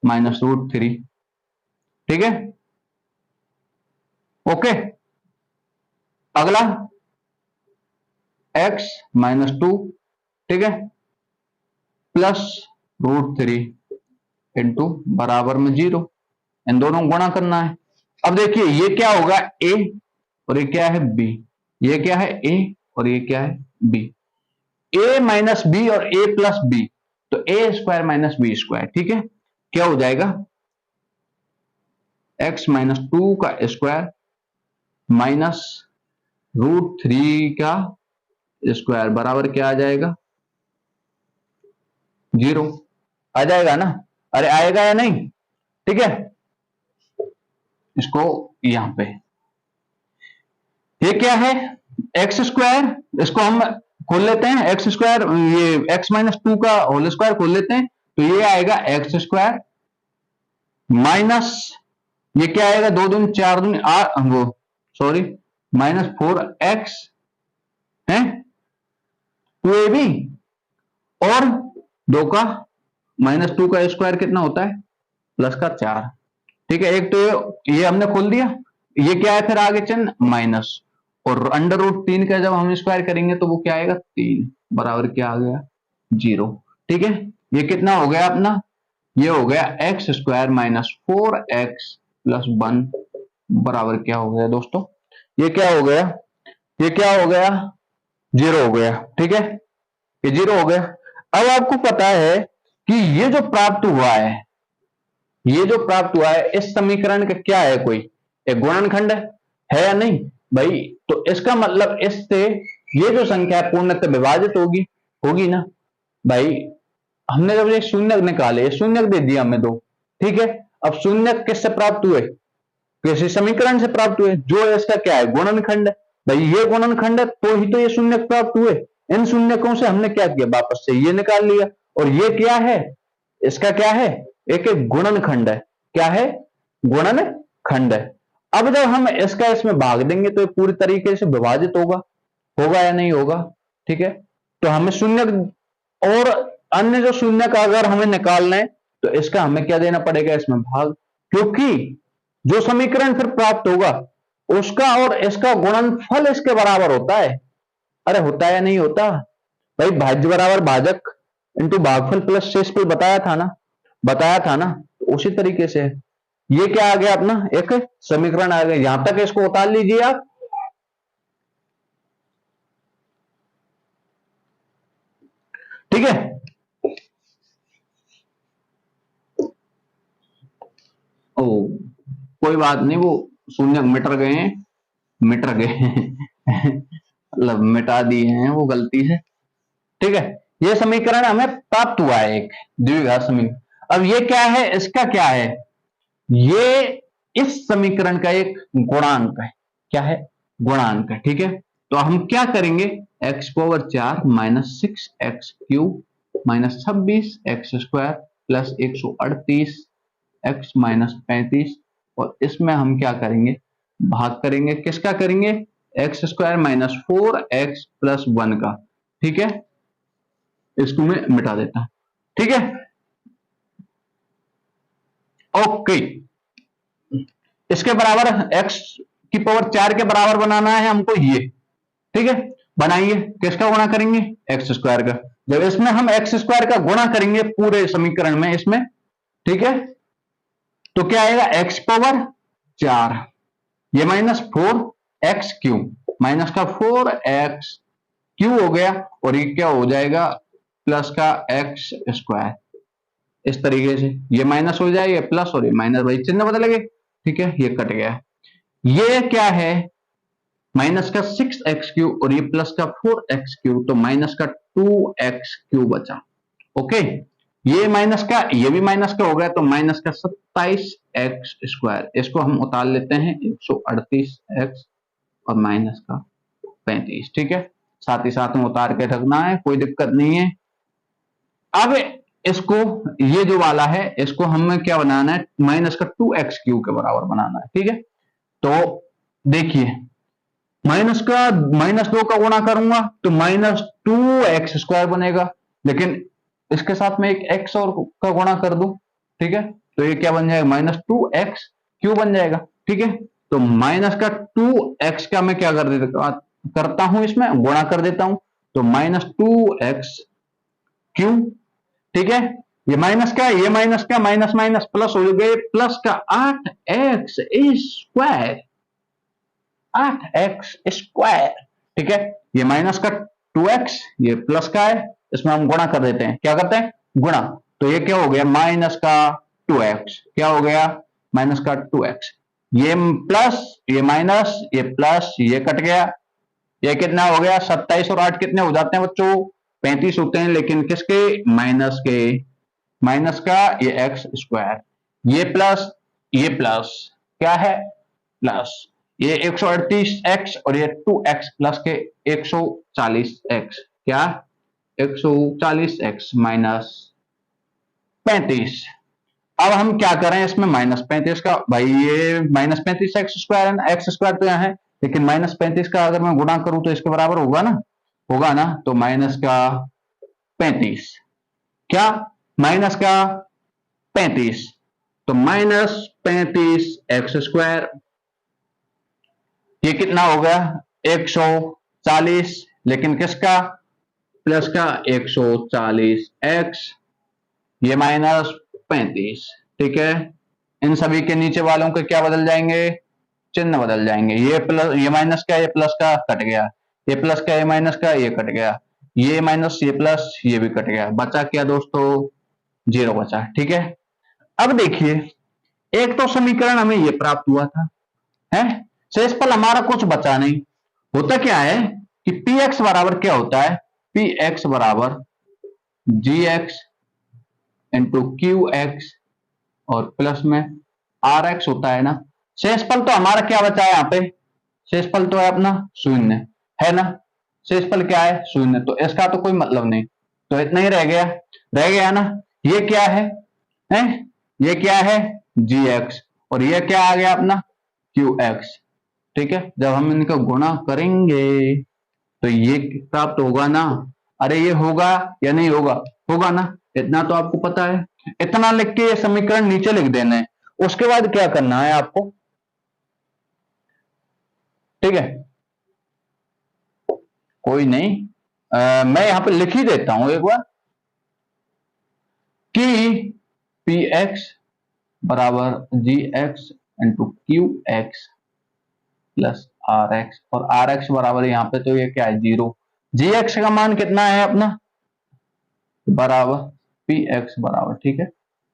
minus root three, ठीक है। ओके, अगला x माइनस टू, ठीक है, प्लस रूट थ्री इंटू बराबर में जीरो, इन दोनों को गुणा करना है। अब देखिए ये क्या होगा, a और ये क्या है b, ये क्या है a और ये क्या है b, a माइनस बी और a प्लस बी, तो a square minus b square, ठीक है। क्या हो जाएगा, x माइनस टू का स्क्वायर माइनस रूट थ्री का स्क्वायर बराबर क्या आ जाएगा, जीरो आ जाएगा ना, अरे आएगा या नहीं, ठीक है। इसको यहां पे ये क्या है, एक्स स्क्वायर, इसको हम खोल लेते हैं, एक्स स्क्वायर, ये एक्स माइनस टू का होल स्क्वायर खोल लेते हैं, तो ये आएगा एक्स स्क्वायर माइनस, ये क्या आएगा, दो दूनी चार दूनी वो सॉरी माइनस फोर एक्स है टू ए बी, और दो का माइनस टू का स्क्वायर कितना होता है, प्लस का चार, ठीक है। एक तो ये हमने खोल दिया, ये क्या है फिर आगे चिन्ह माइनस, और अंडर रूट तीन का जब हम स्क्वायर करेंगे तो वो क्या आएगा, तीन बराबर क्या आ गया, जीरो, ठीक है। ये कितना हो गया अपना, ये हो गया x square minus four x plus one बराबर क्या हो गया दोस्तों, ये क्या हो गया, ये क्या हो गया, जीरो हो गया, ठीक है, ये जीरो हो गया। अब आपको पता है कि ये जो प्राप्त हुआ है, ये जो प्राप्त हुआ है इस समीकरण का क्या है, कोई एक गुणनखंड है या नहीं भाई, तो इसका मतलब इससे ये जो संख्या है पूर्णतः विभाजित होगी, होगी ना भाई। हमने जब ये शून्य निकाले, शून्य दे दिया हमें दो, ठीक है। अब शून्य किससे प्राप्त हुए, किसी समीकरण से प्राप्त हुए, जो इसका क्या है, गुणनखंड है भाई, ये गुणनखंड है तो ही तो ये शून्य प्राप्त हुए। इन शून्यकों से हमने क्या किया, वापस से ये निकाल लिया, और ये क्या है, इसका क्या है, एक गुणनखंड है, क्या है, गुणनखंड है। अब जब हम इसका इसमें भाग देंगे तो ये पूरी तरीके से विभाजित होगा, होगा या नहीं होगा, ठीक है। तो हमें शून्य और अन्य जो शून्य का अगर हमें निकालना है तो इसका हमें क्या देना पड़ेगा, इसमें भाग, क्योंकि जो समीकरण फिर प्राप्त होगा उसका और इसका गुणनफल इसके बराबर होता है। अरे होता है या नहीं होता भाई, भाज्य बराबर भाजक इंटू भागफल प्लस शेषफल बताया था ना, बताया था ना, उसी तरीके से ये क्या आ गया अपना, एक समीकरण आ गया। यहां तक इसको उतार लीजिए आप, ठीक है। ओ कोई बात नहीं, वो शून्य मिटर गए हैं, मिटर गए मतलब मिटा दिए हैं वो गलती से, ठीक है। ये समीकरण हमें प्राप्त हुआ है, एक द्विघात समीकरण। अब ये क्या है, इसका क्या है, ये इस समीकरण का एक गुणांक है, क्या है, गुणांक है, ठीक है। तो हम क्या करेंगे, एक्स पावर चार minus six x cube minus छब्बीस x square plus 138 x minus 35, और इसमें हम क्या करेंगे, भाग करेंगे, किसका करेंगे, x square minus four x plus one का, ठीक है। इसको मैं मिटा देता हूं, ठीक है, ओके। इसके बराबर x की पावर चार के बराबर बनाना है हमको ये, ठीक है। बनाइए, किसका गुणा करेंगे, एक्स स्क्वायर का। जब इसमें हम एक्स स्क्वायर का गुणा करेंगे पूरे समीकरण में इसमें, ठीक है, तो क्या आएगा, एक्स पावर चार, ये minus four x cube minus का फोर एक्स क्यूब हो गया, और ये क्या हो जाएगा, प्लस का एक्स स्क्वायर, इस तरीके से ये माइनस हो जाए, ये प्लस और ये माइनस, भाई चिन्ह बदल गए, ठीक है, ये कट गया। ये क्या है, माइनस का सिक्स एक्स क्यूब और ये प्लस का फोर एक्स क्यूब, तो माइनस का टू एक्स क्यूब बचा, ओके। ये माइनस का, ये भी माइनस का हो गया, तो माइनस का 27 एक्स स्क्वायर, इसको हम उतार लेते हैं 138 एक्स और माइनस का 35, ठीक है। साथ ही साथ में उतार के रखना है, कोई दिक्कत नहीं है। अब इसको, ये जो वाला है इसको हमें क्या बनाना है, माइनस का टू एक्स क्यूब के बराबर बनाना है, ठीक है। तो देखिए -2 का गुणा करूंगा तो -2x² बनेगा, लेकिन इसके साथ में एक x और का गुणा कर दूं, ठीक है, तो ये क्या बन जाएगा, -2x³ बन जाएगा। ठीक है, तो -2x का मैं क्या करता हूं, इसमें गुणा कर देता हूं, तो -2x³। ठीक है, ये माइनस का, ये माइनस का, माइनस माइनस प्लस हो गए, प्लस का 8x², 8x²। ठीक है, ये माइनस का 2x, ये प्लस का है, इसमें हम गुणा कर देते हैं, क्या करते हैं, गुणा। तो ये क्या हो गया, माइनस का 2x, क्या हो गया, माइनस का 2x, ये प्लस, ये माइनस, ये प्लस, ये कट गया, ये कितना हो गया, 27 और 8 कितने हो जाते हैं बच्चों, 35 होते हैं, लेकिन किसके, माइनस के, माइनस का ये x², ये प्लस, ये प्लस, क्या है, प्लस, ये 138x और ये 2x प्लस के 140x, क्या, 140x माइनस 35। अब हम क्या करें इसमें, -35 का, भाई ये -35x² है ना, x² तो यहाँ है, लेकिन -35 का अगर मैं गुणा करूं तो इसके बराबर होगा ना, होगा ना, तो माइनस का 35, क्या, माइनस का 35, तो -35x², ये कितना हो गया, 140, लेकिन किसका, प्लस का 140x, ये -35। ठीक है, इन सभी के नीचे वालों के क्या बदल जाएंगे, चिन्ह बदल जाएंगे, ये प्लस, ये माइनस का, ये प्लस का कट गया, ये प्लस का, ये माइनस का, ये कट गया, ये माइनस, ये प्लस, ये भी कट गया, बचा क्या दोस्तों, 0 बचा। ठीक है, अब देखिए, एक तो समीकरण हमें ये प्राप्त हुआ था, है, शेषफल हमारा कुछ बचा नहीं। होता क्या है कि px बराबर क्या होता है, px बराबर gx इंटू qx और प्लस में rx होता है ना। शेषफल तो हमारा क्या बचा है यहाँ पे, शेषफल तो है अपना 0, है ना, शेषफल क्या है 0, तो इसका तो कोई मतलब नहीं, तो इतना ही रह गया ना। ये क्या है, ये क्या है gx और ये क्या आ गया अपना qx। ठीक है, जब हम इनका गुणा करेंगे तो ये प्राप्त होगा ना, अरे ये होगा या नहीं होगा, होगा ना, इतना तो आपको पता है। इतना लिख के ये समीकरण नीचे लिख देना है, उसके बाद क्या करना है आपको, ठीक है, कोई नहीं, मैं यहां पे लिख ही देता हूं एक बार कि px बराबर gx into qx plus rx, और rx बराबर यहाँ पे तो ये क्या है 0, gx का मान कितना है अपना, बराबर px बराबर, ठीक है,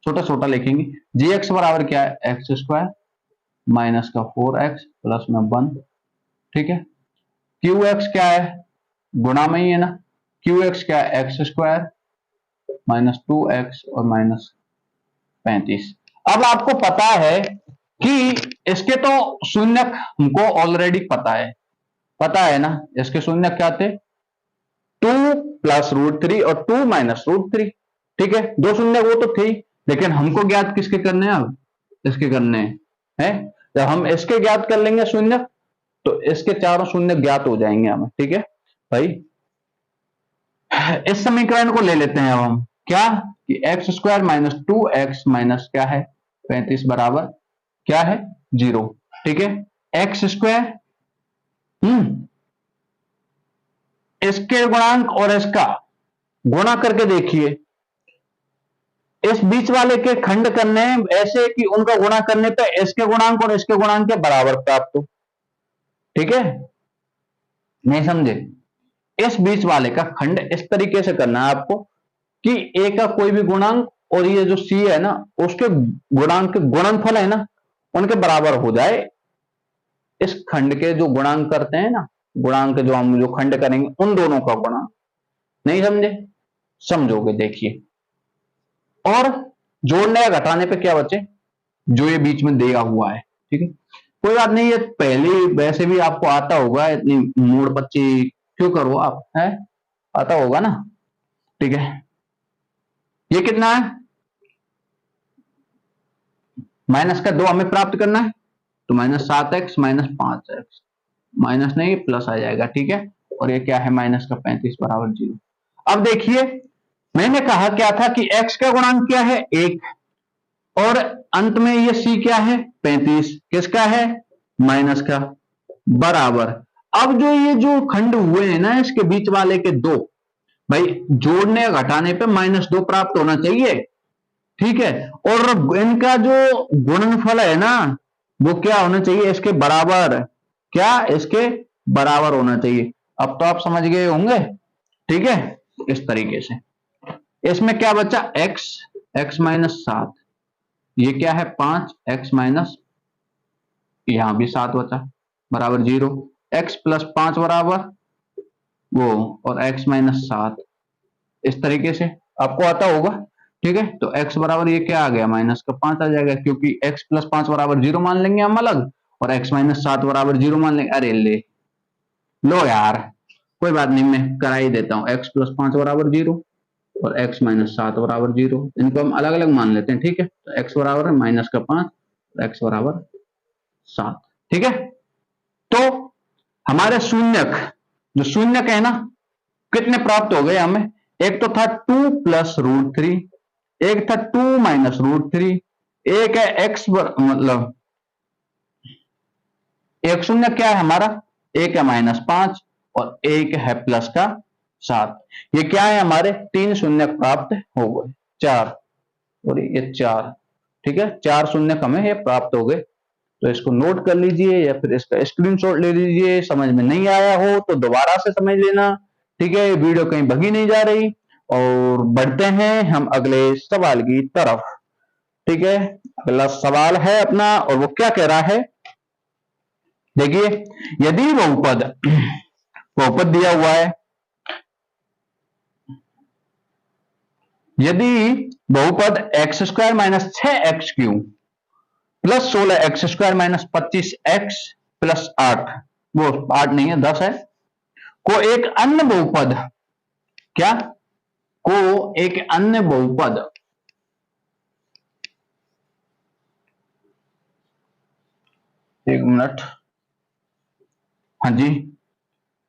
छोटा छोटा लिखेंगे, gx बराबर क्या है x² माइनस का 4x प्लस में 1। ठीक है, qx क्या है, गुणा में ही है ना, qx क्या है x² माइनस 2x और माइनस 35। अब आपको पता है कि इसके तो शून्यक हमको ऑलरेडी पता है ना, इसके शून्यक क्या थे, 2 प्लस √3 और 2 माइनस √3। ठीक है, दो शून्य वो तो थे ही, लेकिन हमको ज्ञात किसके करने हैं, अब इसके करने हैं। जब हम इसके ज्ञात कर लेंगे शून्य, तो इसके चारों शून्य ज्ञात हो जाएंगे हमें। ठीक है भाई, इस समीकरण को ले लेते हैं अब हम, क्या कि x² माइनस 2x माइनस क्या है 35 बराबर क्या है 0। ठीक है, x², इसके गुणांक और इसका गुणा करके देखिए, इस बीच वाले के खंड करने ऐसे कि उनका गुणा करने पे इसके गुणांक और इसके गुणांक के बराबर प्राप्त हो। ठीक है, नहीं समझे, इस बीच वाले का खंड इस तरीके से करना है आपको कि a का कोई भी गुणांक और ये जो c है ना, उसके गुणांक के गुणनफल है ना, उनके बराबर हो जाए। इस खंड के जो गुणांक करते हैं ना, गुणांक जो हम जो खंड करेंगे उन दोनों का गुणांक। नहीं समझे, समझोगे देखिए, और जोड़ने या घटाने पे क्या बचे, जो ये बीच में दिया हुआ है। ठीक है, कोई बात नहीं, ये पहले वैसे भी आपको आता होगा, इतनी मूड पच्ची क्यों करो आप, है आता होगा ना। ठीक है, ये कितना है, माइनस का 2 हमें प्राप्त करना है, तो -7x माइनस 5x माइनस नहीं प्लस आ जाएगा, ठीक है। और ये क्या है, माइनस का 35 बराबर 0। अब देखिए मैंने कहा क्या था कि x का गुणांक क्या है 1, और अंत में ये c क्या है 35, किसका है माइनस का, बराबर। अब जो ये जो खंड हुए हैं ना इसके बीच वाले के दो, भाई जोड़ने घटाने पे -2 प्राप्त होना चाहिए, ठीक है। और इनका जो गुणनफल है ना वो क्या होना चाहिए, इसके बराबर, क्या इसके बराबर होना चाहिए। अब तो आप समझ गए होंगे, ठीक है। इस तरीके से इसमें क्या बचा x माइनस 7, ये क्या है 5, x माइनस, यहां भी 7 बचा बराबर 0, x प्लस 5 बराबर वो, और x माइनस 7, इस तरीके से आपको आता होगा, ठीक है। तो x बराबर ये क्या आ गया माइनस का 5 आ जाएगा, क्योंकि x प्लस 5 बराबर 0 मान लेंगे हम अलग, और x माइनस 7 बराबर 0 मान लेंगे। अरे ले लो यार, कोई बात नहीं, मैं करा ही देता हूं, x प्लस 5 बराबर 0 और x माइनस 7 बराबर 0, इनको हम अलग अलग मान लेते हैं, ठीक है। तो x बराबर माइनस का 5, x बराबर 7, ठीक है। तो हमारे शून्यक, जो शून्यक है ना, कितने प्राप्त हो गए हमें, एक तो था 2 प्लस रूट 3, एक था 2 माइनस रूट 3, एक है x मतलब एक शून्य क्या है हमारा, एक है -5 और एक है प्लस का 7। ये क्या है हमारे 3 शून्य प्राप्त हो गए, 4 और ये 4, ठीक है। 4 शून्य हमें ये प्राप्त हो गए। तो इसको नोट कर लीजिए या फिर इसका स्क्रीनशॉट ले लीजिए, समझ में नहीं आया हो तो दोबारा से समझ लेना, ठीक है। वीडियो कहीं भगी नहीं जा रही। और बढ़ते हैं हम अगले सवाल की तरफ, ठीक है। अगला सवाल है अपना, और वो क्या कह रहा है, देखिए यदि बहुपद बहुपद दिया हुआ है, यदि बहुपद x square minus 6x³ plus 16x² minus 25x plus 8, वो 8 नहीं है 10 है, को एक अन्य बहुपद, क्या को एक अन्य बहुपद, एक मिनट, हाँ जी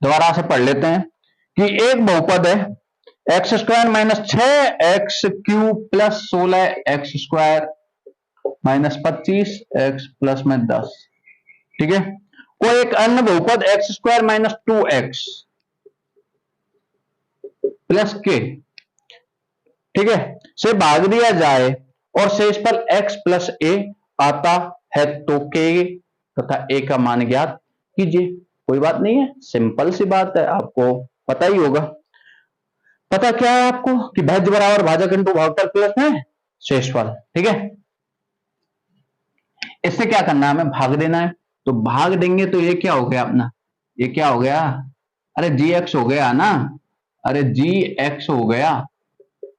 दोबारा से पढ़ लेते हैं कि एक बहुपद है x² minus 6x³ plus 16x² minus 25x plus में 10, ठीक है। को एक अन्य बहुपद x² माइनस 2x प्लस के, ठीक है, से भाग दिया जाए और शेष पर x प्लस a आता है तो k तथा a का मान ज्ञात कीजिए। कोई बात नहीं है, सिंपल सी बात है, आपको पता ही होगा। पता क्या है आपको कि भाज्य बराबर भाजक इंटू भागफल प्लस में शेषफल, ठीक है। इससे क्या करना है, हमें भाग देना है, तो भाग देंगे तो ये क्या हो गया अपना, ये क्या हो गया, अरे gx हो गया ना, अरे gx हो गया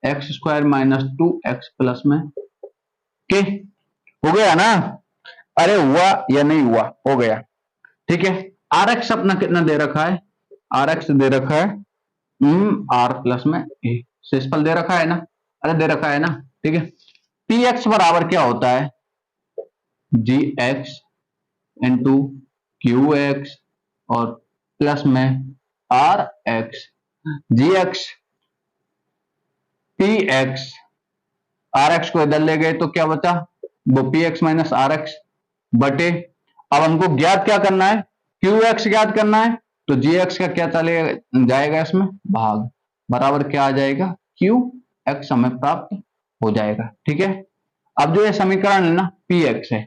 x² माइनस 2x प्लस में के, हो गया ना। अरे हुआ या नहीं हुआ, हो गया, ठीक है। rx अपना कितना दे रखा है, rx दे रखा है r प्लस में a, शेषफल दे रखा है ना, अरे दे रखा है ना, ठीक है। px बराबर क्या होता है, gx इंटू qx और प्लस में rx, gx px, rx को इधर ले गए तो क्या बचा, वो px माइनस rx बटे, अब हमको ज्ञात क्या करना है, qx ज्ञात करना है, तो gx का क्या चले जाएगा इसमें भाग, बराबर क्या आ जाएगा qx हमें प्राप्त हो जाएगा, ठीक है। अब जो ये समीकरण है ना px है,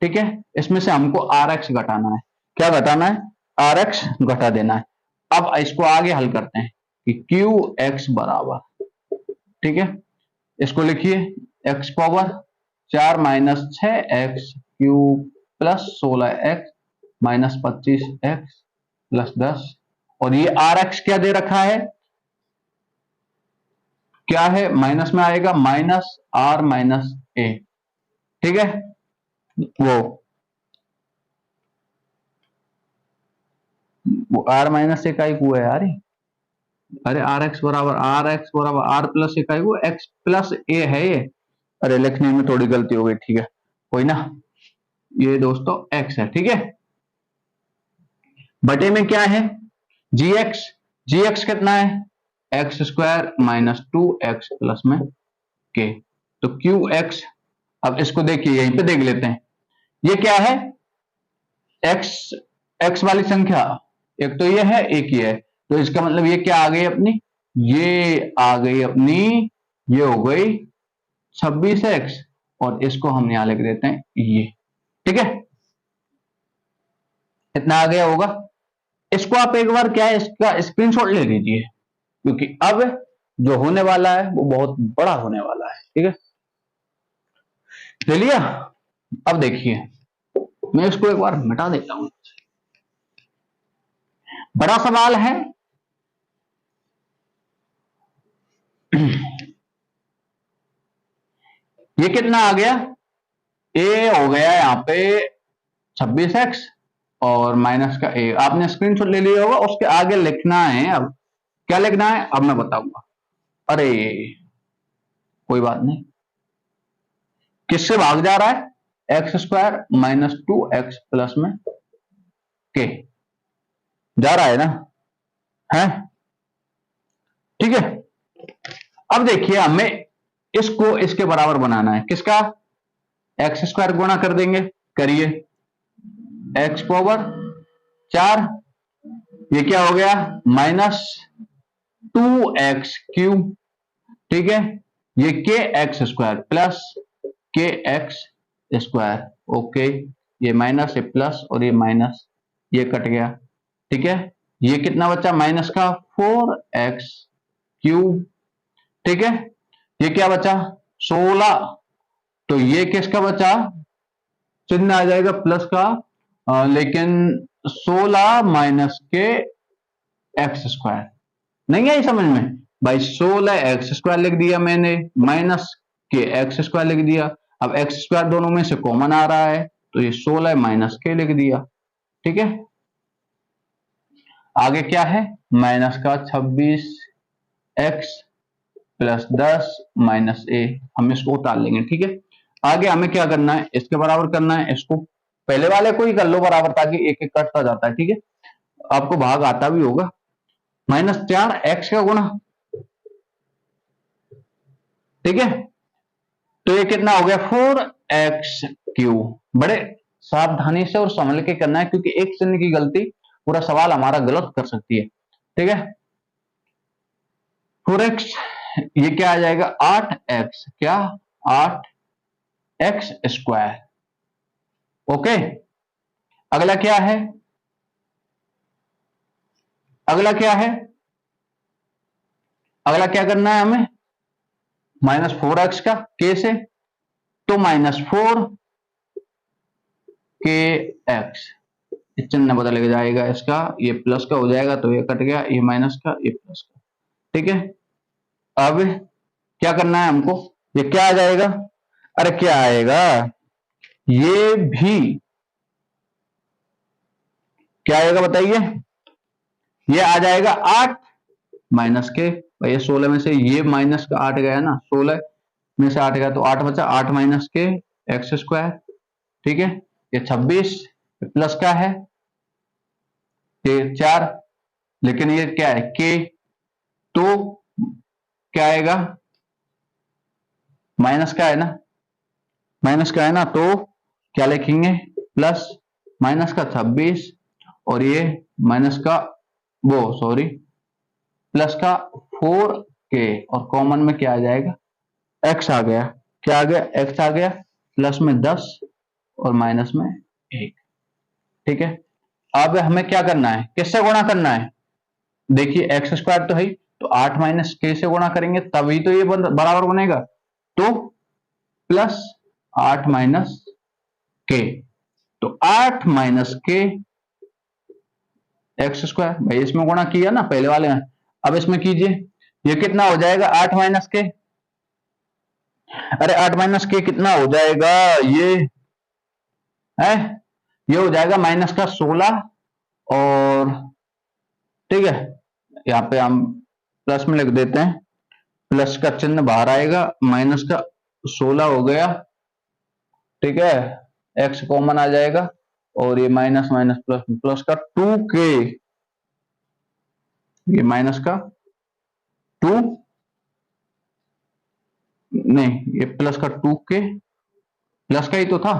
ठीक है, इसमें से हमको rx घटाना है, क्या घटाना है, rx घटा देना है। अब इसको आगे हल करते हैं कि qx बराबर, ठीक है, इसको लिखिए x power 4 minus 6x³ plus 16x minus 25x plus 10, और ये rx क्या दे रखा है, क्या है माइनस में आएगा माइनस r माइनस a, ठीक है। वो r माइनस a का ही हुआ है यार, अरे rx बराबर r प्लस a का ही x प्लस a है ये, अरे लिखने में थोड़ी गलती हो गई, ठीक है कोई ना, ये दोस्तों x है, ठीक है। बटे में क्या है, gx, gx कितना है, x square minus 2x plus में k, तो qx, अब इसको देखिए यहीं पे देख लेते हैं, ये क्या है, x वाली संख्या एक तो ये है एक ये है, तो इसका मतलब ये क्या आ गई अपनी, ये आ गई अपनी, ये हो गई 26x, और इसको हम यहां लिख देते हैं ये, ठीक है, इतना आ गया होगा। इसको आप एक बार क्या है, इसका स्क्रीनशॉट ले लीजिए, क्योंकि अब जो होने वाला है वो बहुत बड़ा होने वाला है, ठीक है, ले लिया। अब देखिए मैं इसको एक बार मिटा देता हूं, बड़ा सवाल है, ये कितना आ गया, ए हो गया यहां पे 26x और माइनस का ए, आपने स्क्रीनशॉट ले लिया होगा, उसके आगे लिखना है, अब क्या लिखना है अब मैं बताऊंगा, अरे कोई बात नहीं, किससे भाग जा रहा है, x square minus 2x plus में के जा रहा है ना, है, ठीक है। अब देखिए हमें इसको इसके बराबर बनाना है, किसका, एक्स स्क्वायर गुणा कर देंगे, करिए, एक्स पावर 4, ये क्या हो गया माइनस 2x3, ठीक है, ये के एक्स स्क्वायर प्लस के एक्स स्क्वायर, ओके, ये माइनस है प्लस और ये माइनस, ये कट गया, ठीक है, ये कितना बचा माइनस का 4x3, ठीक है, ये क्या बचा 16, तो ये किसका बचा, चिन्ह आ जाएगा प्लस का, लेकिन 16 माइनस के एक्स स्क्वायर, नहीं आई समझ में भाई, 16 एक्स स्क्वायर लिख दिया मैंने, माइनस के एक्स स्क्वायर लिख दिया, अब एक्स स्क्वायर दोनों में से कॉमन आ रहा है, तो ये 16 माइनस के लिख दिया, ठीक है, आगे क्या है माइनस का 26x प्लस 10 माइनस ए, हम इसको उतार लेंगे, ठीक है। आगे हमें क्या करना है, इसके बराबर करना है, इसको पहले वाले को ही कर लो बराबर, ताकि एक एक कटता जाता है, ठीक है, आपको भाग आता भी होगा, माइनस 4x का गुणा, ठीक है, तो ये कितना हो गया 4x3, बड़े सावधानी से और संभल के करना है, क्योंकि एक चिन्ह की गलती पूरा सवाल हमारा गलत कर सकती है, ठीक है, 4x, ये क्या आ जाएगा 8x, क्या 8x स्क्वायर, ओके, अगला क्या है, अगला क्या है, अगला क्या करना है हमें, माइनस 4x का के से, तो माइनस 4 के एक्स, चिन्ह बदल के जाएगा इसका, ये प्लस का हो जाएगा, तो ये कट गया, ये माइनस का ये प्लस का, ठीक है। अब क्या करना है हमको, ये क्या आ जाएगा, अरे क्या आएगा, ये भी क्या आएगा बताइए, ये आ जाएगा 8 माइनस के, ये 16 में से ये माइनस का 8 गया ना, 16 में से 8 गया तो 8 बचा, 8 माइनस के एक्स स्क्वायर, ठीक है, ये 26 प्लस का है, ये 4, लेकिन ये क्या है के, तो क्या आएगा माइनस का है ना, माइनस का है ना, तो क्या लिखेंगे प्लस माइनस का 26 और ये माइनस का वो सॉरी प्लस का 4k, और कॉमन में क्या आ जाएगा x आ गया, क्या आ गया x आ गया, प्लस में 10 और माइनस में 1, ठीक है। अब हमें क्या करना है, किससे गुणा करना है, देखिए एक्स स्क्वायर तो है, तो 8 माइनस के से गुणा करेंगे तभी तो ये बराबर बनेगा, तो प्लस 8 माइनस के, तो 8 माइनस के एक्स स्क्वायर, भाई इसमें गुणा किया ना पहले वाले में, अब इसमें कीजिए, ये कितना हो जाएगा 8 माइनस के, अरे 8 माइनस के कितना हो जाएगा, ये है, ये हो जाएगा माइनस का 16, और ठीक है यहाँ पे हम प्लस में लिख देते हैं, प्लस का चिन्ह बाहर आएगा, माइनस का 16 हो गया, ठीक है, एक्स कॉमन आ जाएगा, और ये माइनस माइनस प्लस प्लस का 2k, ये माइनस का 2 नहीं, ये प्लस का 2k, प्लस का ही तो था,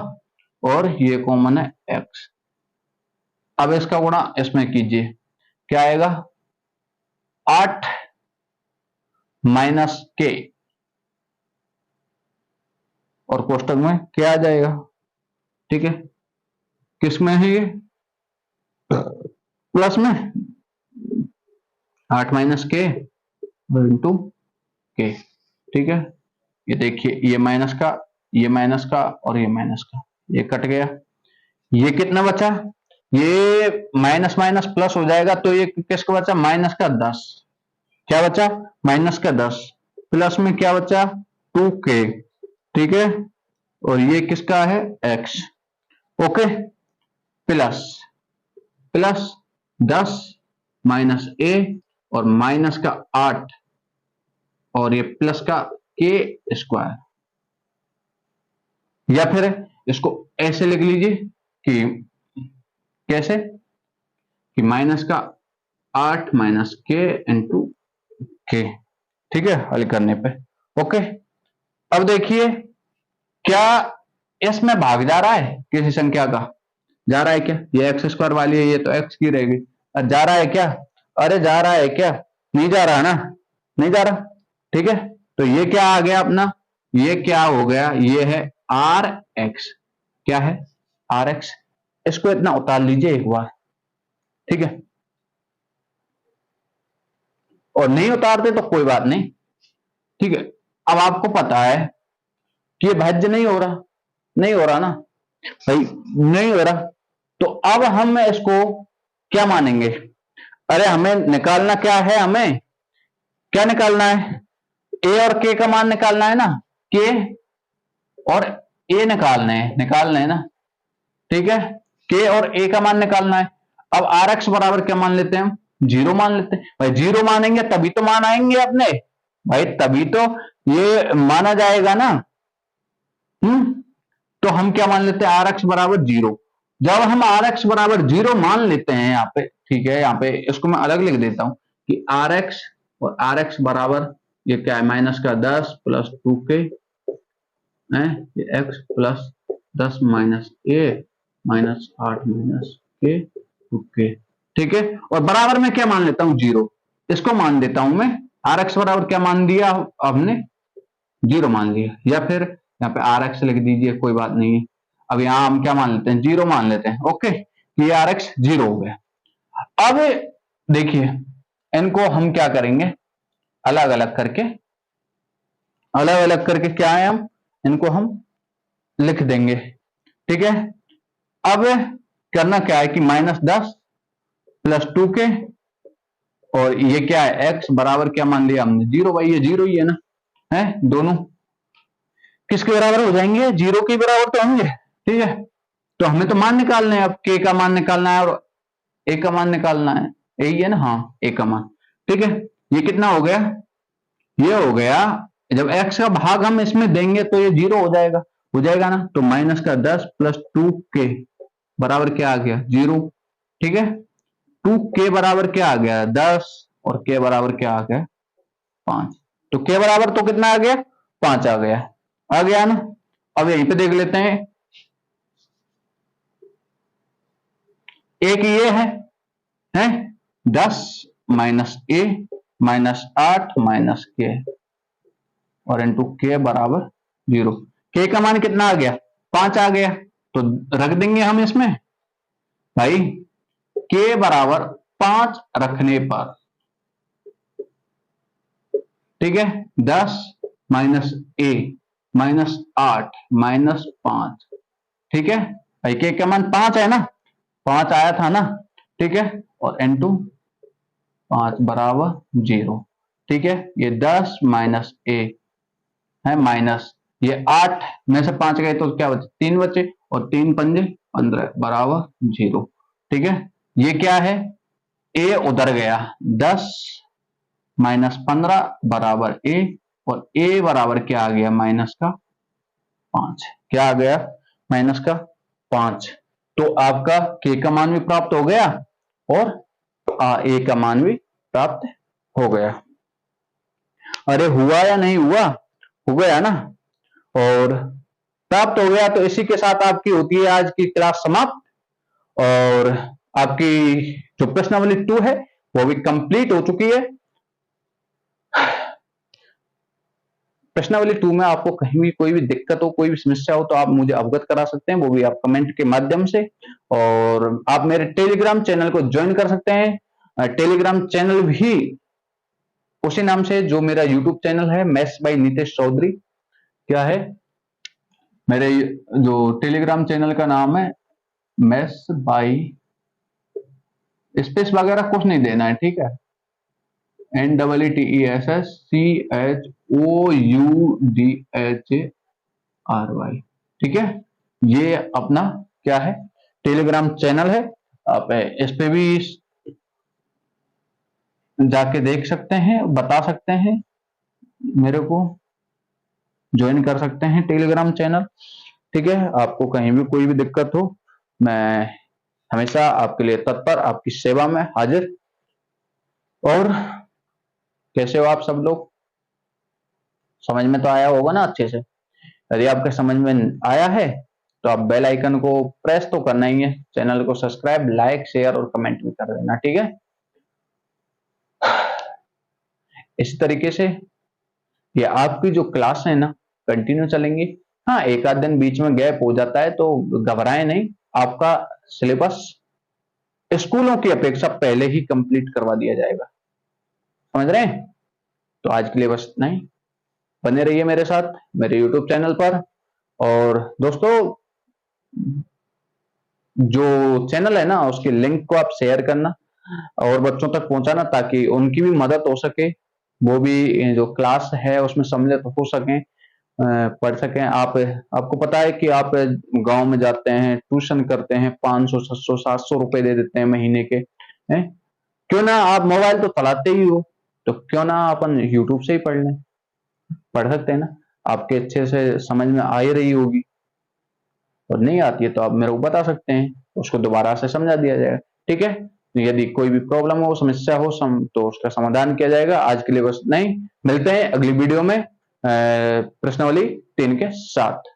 और ये कॉमन है x। अब इसका गुणा इसमें कीजिए, क्या आएगा 8 माइनस k, और कोष्टक में क्या आ जाएगा, ठीक है, किसमें है ये, प्लस में, 8 माइनस के इंटू के, ठीक है। ये देखिए, ये माइनस का, ये माइनस का, और ये माइनस का, ये कट गया। ये कितना बचा, ये माइनस माइनस प्लस हो जाएगा, तो ये किसका बचा, माइनस का 10, क्या बचा, माइनस का 10, प्लस में क्या बचा 2k, ठीक है, और ये किसका है x, okay, plus plus 10 minus a, और माइनस का 8, और ये प्लस का k स्क्वायर, या फिर इसको ऐसे लिख लीजिए कि कैसे, कि माइनस का 8 माइनस k इंटू के, ठीक है, हल करने पे, ओके। अब देखिए, क्या इसमें भाग जा रहा है, किसी संख्या का जा रहा है क्या, ये एक्स स्क्वायर वाली है, ये तो एक्स की रहेगी, जा रहा है क्या, अरे जा रहा है क्या, नहीं जा रहा ना, नहीं जा रहा, ठीक है। तो ये क्या आ गया अपना, ये क्या हो गया, ये है आर एक्स, क्या है आर एक्स, इसको इतना उतार लीजिए एक बार, ठीक है, और नहीं उतारते तो कोई बात नहीं, ठीक है। अब आपको पता है कि ये भाज्य नहीं हो रहा, नहीं हो रहा ना भाई, नहीं हो रहा, तो अब हम इसको क्या मानेंगे, अरे हमें निकालना क्या है, हमें क्या निकालना है, ए और के का मान निकालना है ना, के और ए निकालना है ना, ठीक है, के और ए का मान निकालना है। अब आर एक्स बराबर क्या मान लेते हैं हम, 0 मान लेते हैं भाई, 0 मानेंगे तभी तो मान आएंगे अपने भाई, तभी तो ये माना जाएगा ना, तो हम क्या मान लेते हैं, आर एक्स बराबर 0। जब हम आर एक्स बराबर 0 मान लेते हैं यहाँ पे, ठीक है, यहाँ पे इसको मैं अलग लिख देता हूं कि आर एक्स, और आर एक्स बराबर ये क्या है, माइनस का 10 प्लस 2k, ये एक्स प्लस 10 माइनस ए माइनस 8 माइनस के 2k, ठीक है, और बराबर में क्या मान लेता हूं 0, इसको मान देता हूं मैं, आर एक्स बराबर क्या मान दिया हमने, 0 मान लिया, या फिर यहाँ पे आर एक्स लिख दीजिए, कोई बात नहीं है। अब यहाँ हम क्या मान लेते हैं, 0 मान लेते हैं, ओके, ये आर एक्स 0 हो गया। अब देखिए, इनको हम क्या करेंगे, अलग अलग करके, अलग अलग करके क्या है, हम इनको हम लिख देंगे, ठीक है। अब करना क्या है कि -10 प्लस 2k, और ये क्या है x बराबर क्या मान लिया हमने 0, भाई ये 0 ही है ना, है दोनों किसके बराबर हो जाएंगे, 0 के बराबर तो होंगे, ठीक है। तो हमें तो मान निकालना है, अब k का मान निकालना है और a का मान निकालना है, यही है ना, हाँ a का मान, ठीक है। ये कितना हो गया, ये हो गया, जब x का भाग हम इसमें देंगे तो ये 0 हो जाएगा ना, तो माइनस का 10 प्लस 2k बराबर क्या आ गया 0, ठीक है। 2k बराबर क्या आ गया 10, और k बराबर क्या आ गया 5, तो k बराबर तो कितना आ गया 5 आ गया ना। अब यहीं पे देख लेते हैं, एक ये है 10 माइनस ए माइनस 8 माइनस के, और इंटू के बराबर 0, के का मान कितना आ गया 5 आ गया, तो रख देंगे हम इसमें भाई, के बराबर 5 रखने पर, ठीक है, 10 माइनस ए माइनस 8 माइनस 5, ठीक है भाई, के का मान 5 है ना, 5 आया था ना, ठीक है, और n2 5 बराबर 0, ठीक है। ये 10 माइनस ए है माइनस ये 8 में से 5 गए तो क्या बचे 3 बचे, और 3 पंजे 15 बराबर 0, ठीक है। ये क्या है, ए उधर गया 10 माइनस 15 बराबर ए, और ए बराबर क्या आ गया माइनस का 5, क्या आ गया माइनस का 5, तो आपका k का मान भी प्राप्त हो गया और a का मान भी प्राप्त हो गया। अरे हुआ या नहीं हुआ? हो गया ना, और प्राप्त हो गया। तो इसी के साथ आपकी होती है आज की क्लास समाप्त, और आपकी जो प्रश्नावली 2 है वो भी कंप्लीट हो चुकी है। प्रश्नावली 2 में आपको कहीं भी कोई भी दिक्कत हो, कोई भी समस्या हो तो आप मुझे अवगत करा सकते हैं, वो भी आप कमेंट के माध्यम से। और आप मेरे टेलीग्राम चैनल को ज्वाइन कर सकते हैं। टेलीग्राम चैनल भी उसी नाम से जो मेरा यूट्यूब चैनल है, मैथ्स बाय नितेश चौधरी। क्या है मेरे जो टेलीग्राम चैनल का नाम है, मैथ्स बाय, स्पेस वगैरह कुछ नहीं देना है, ठीक है। NEESSCHOUDHARY, ठीक है। ये अपना क्या है, टेलीग्राम चैनल है। आप इस पे भी जाके देख सकते हैं, बता सकते हैं, मेरे को ज्वाइन कर सकते हैं टेलीग्राम चैनल, ठीक है। आपको कहीं भी कोई भी दिक्कत हो, मैं हमेशा आपके लिए तत्पर, आपकी सेवा में हाजिर। और कैसे हो आप सब लोग? समझ में तो आया होगा ना अच्छे से? यदि आपके समझ में आया है तो आप बेल आइकन को प्रेस तो करना ही है, चैनल को सब्सक्राइब, लाइक, शेयर और कमेंट भी कर देना, ठीक है। इस तरीके से ये आपकी जो क्लास है ना कंटिन्यू चलेंगी। हाँ, एक आध दिन बीच में गैप हो जाता है तो घबराए नहीं, आपका सिलेबस स्कूलों की अपेक्षा पहले ही कंप्लीट करवा दिया जाएगा, समझ रहे हैं? तो आज के लिए बस नहीं, बने रहिए मेरे साथ मेरे यूट्यूब चैनल पर। और दोस्तों, जो चैनल है ना उसके लिंक को आप शेयर करना और बच्चों तक पहुंचाना, ताकि उनकी भी मदद हो सके, वो भी जो क्लास है उसमें सम्मिलित हो सकें, पढ़ सकें। आपको पता है कि आप गांव में जाते हैं, ट्यूशन करते हैं, 500 600 700 रुपए दे देते हैं महीने के, हैं? क्यों ना आप मोबाइल तो चलाते ही हो, तो क्यों ना अपन यूट्यूब से ही पढ़ लें, पढ़ सकते हैं ना। आपके अच्छे से समझ में आ ही रही होगी, और नहीं आती है तो आप मेरे को बता सकते हैं, उसको दोबारा से समझा दिया जाएगा, ठीक है। यदि कोई भी प्रॉब्लम हो, समस्या हो तो उसका समाधान किया जाएगा। आज के लिए बस नहीं, मिलते हैं अगली वीडियो में प्रश्नावली 3 के साथ।